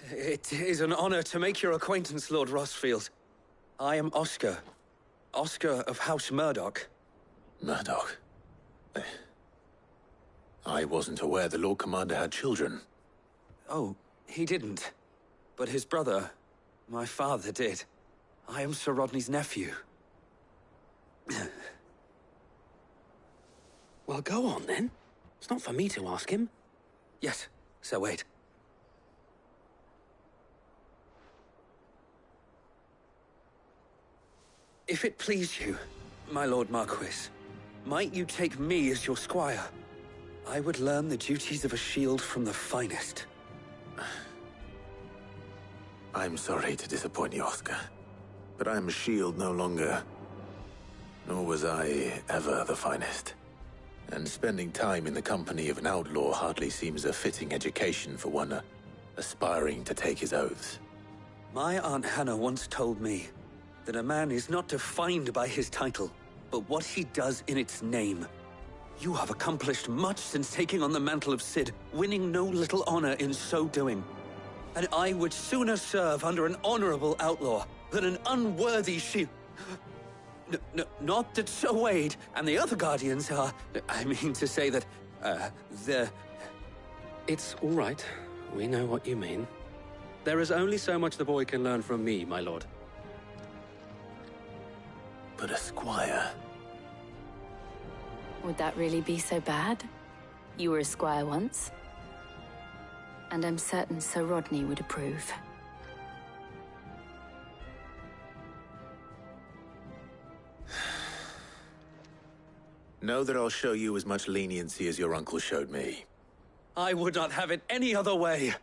It is an honor to make your acquaintance, Lord Rossfield. I am Oscar. Oscar of House Murdoch. Murdoch? I wasn't aware the Lord Commander had children. Oh, he didn't. But his brother, my father, did. I am Sir Rodney's nephew. Well, go on, then. It's not for me to ask him. Yes, Sir Wade. If it please you, my Lord Marquis, might you take me as your squire? I would learn the duties of a shield from the finest. I'm sorry to disappoint you, Oscar, but I'm a shield no longer. Nor was I ever the finest. And spending time in the company of an outlaw hardly seems a fitting education for one aspiring to take his oaths. My Aunt Hannah once told me that a man is not defined by his title, but what he does in its name. You have accomplished much since taking on the mantle of Cid, winning no little honor in so doing. And I would sooner serve under an honorable outlaw than an unworthy shield. Not that Sir Wade and the other Guardians are... I mean to say that, It's all right. We know what you mean. There is only so much the boy can learn from me, my lord. But a squire... Would that really be so bad? You were a squire once. And I'm certain Sir Rodney would approve. Know that I'll show you as much leniency as your uncle showed me. I would not have it any other way.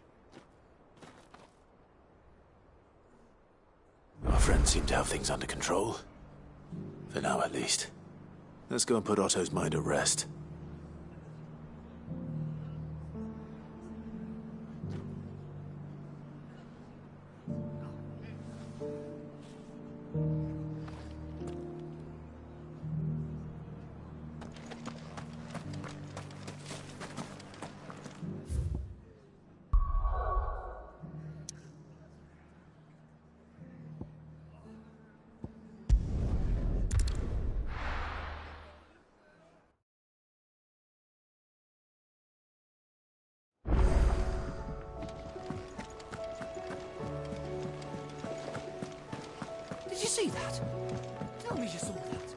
Our friends seem to have things under control. For now, at least. Let's go and put Otto's mind at rest. Did you see that? Tell me you saw that.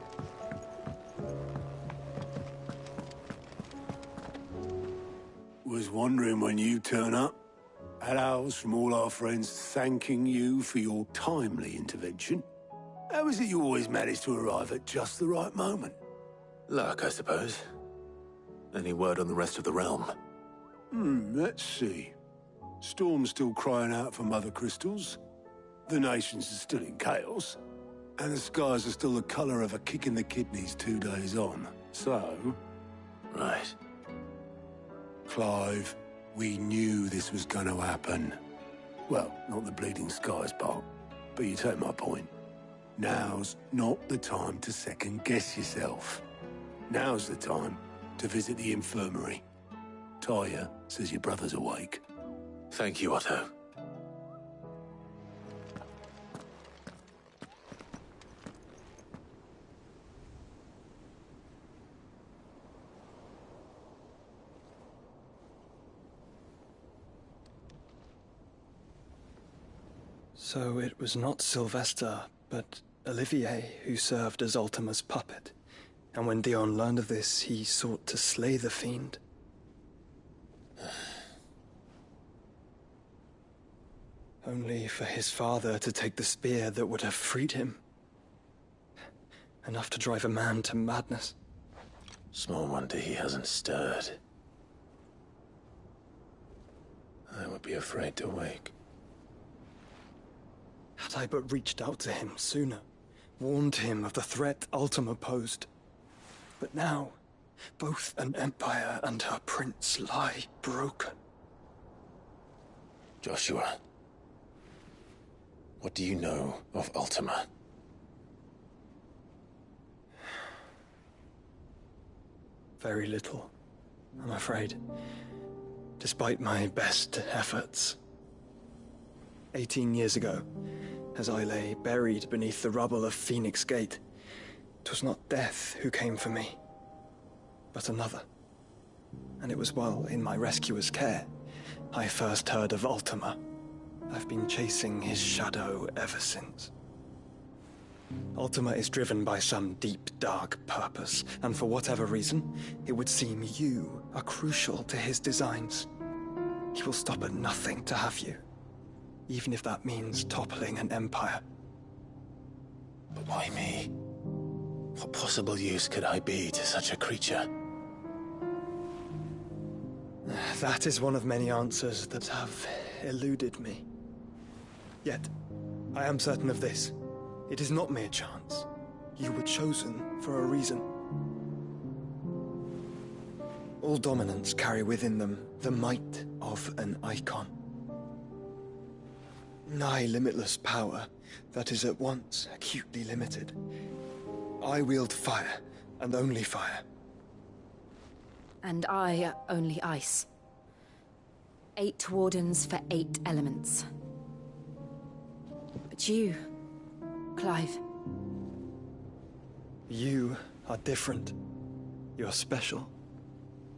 Was wondering when you turn up. Had owls from all our friends thanking you for your timely intervention. How is it you always manage to arrive at just the right moment? Luck, I suppose. Any word on the rest of the realm? Let's see. Storm's still crying out for mother crystals. The nations are still in chaos. And the skies are still the colour of a kick in the kidneys 2 days on. So... Right. Clive, we knew this was going to happen. Well, not the bleeding skies part, but you take my point. Now's not the time to second-guess yourself. Now's the time to visit the infirmary. Talia says your brother's awake. Thank you, Otto. So it was not Sylvester, but Olivier who served as Ultima's puppet. And when Dion learned of this, he sought to slay the fiend. Only for his father to take the spear that would have freed him. Enough to drive a man to madness. Small wonder he hasn't stirred. I would be afraid to wake. Had I but reached out to him sooner, warned him of the threat Ultima posed. But now, both an empire and her prince lie broken. Joshua. What do you know of Ultima? Very little, I'm afraid. Despite my best efforts. 18 years ago, as I lay buried beneath the rubble of Phoenix Gate, 'twas not death who came for me, but another. And it was while in my rescuer's care, I first heard of Ultima. I've been chasing his shadow ever since. Ultima is driven by some deep, dark purpose, and for whatever reason, it would seem you are crucial to his designs. He will stop at nothing to have you, even if that means toppling an empire. But why me? What possible use could I be to such a creature? That is one of many answers that have eluded me. Yet, I am certain of this. It is not mere chance. You were chosen for a reason. All dominants carry within them the might of an icon. Nigh limitless power that is at once acutely limited. I wield fire, and only fire. And I only ice. 8 wardens for 8 elements. But you, Clive. You are different. You're special.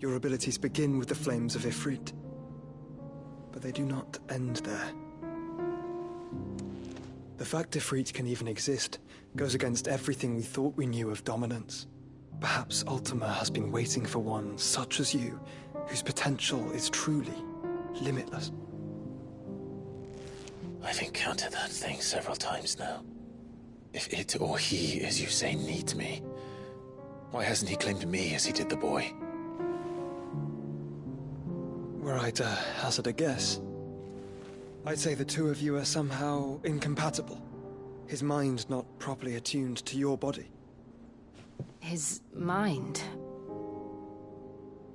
Your abilities begin with the flames of Ifrit. But they do not end there. The fact Ifrit can even exist goes against everything we thought we knew of dominance. Perhaps Ultima has been waiting for one such as you, whose potential is truly limitless. I've encountered that thing several times now. If it or he, as you say, needs me, why hasn't he claimed me as he did the boy? Were I to hazard a guess, I'd say the two of you are somehow incompatible. His mind not properly attuned to your body. His mind?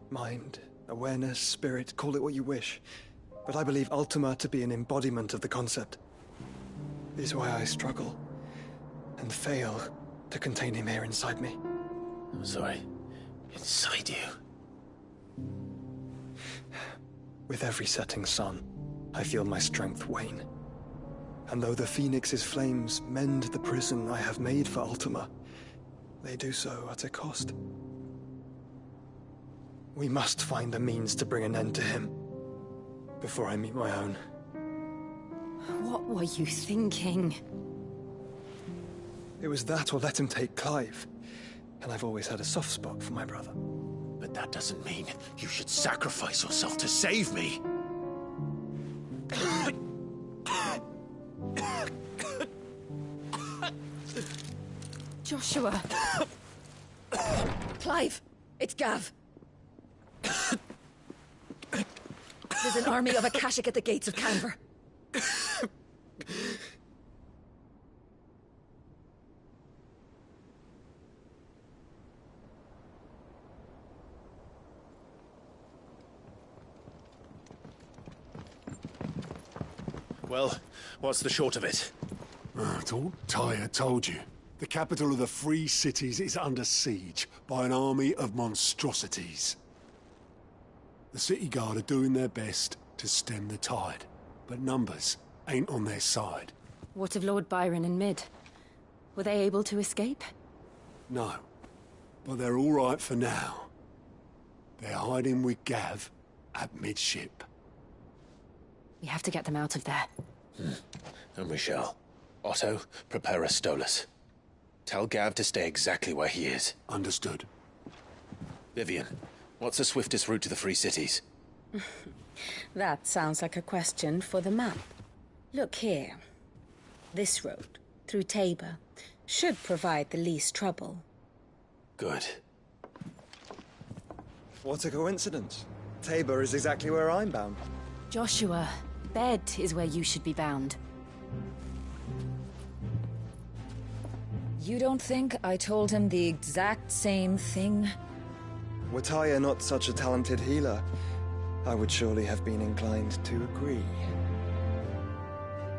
Mind, awareness, spirit, call it what you wish. But I believe Ultima to be an embodiment of the concept. This is why I struggle and fail to contain him here inside me. I'm sorry. Inside you? With every setting sun, I feel my strength wane. And though the Phoenix's flames mend the prison I have made for Ultima, they do so at a cost. We must find a means to bring an end to him before I meet my own. What were you thinking? It was that or let him take Clive. And I've always had a soft spot for my brother. But that doesn't mean you should sacrifice yourself to save me. Joshua! Clive! It's Gav! There's an army of Akashic at the gates of Canver. Well, what's the short of it? It's all Tyre told you. The capital of the Free Cities is under siege by an army of monstrosities. The city guard are doing their best to stem the tide, but numbers ain't on their side. What of Lord Byron and Mid? Were they able to escape? No, but they're all right for now. They're hiding with Gav at midship. We have to get them out of there. And we shall. Otto, prepare a Stolas. Tell Gav to stay exactly where he is. Understood. Vivian, what's the swiftest route to the Free Cities? That sounds like a question for the map. Look here. This road, through Tabor, should provide the least trouble. Good. What a coincidence. Tabor is exactly where I'm bound. Joshua, bed is where you should be bound. You don't think I told him the exact same thing? Were Tyre not such a talented healer, I would surely have been inclined to agree.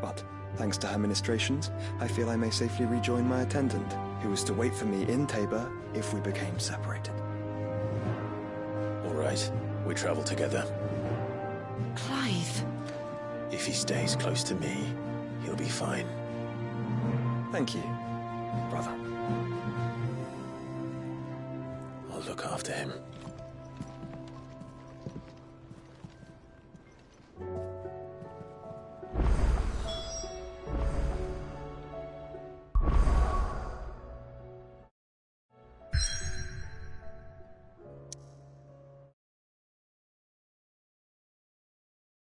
But Thanks to her ministrations, I feel I may safely rejoin my attendant, who was to wait for me in Tabor if we became separated. All right, we travel together. Clive. If he stays close to me, he'll be fine. Thank you, brother. I'll look after him.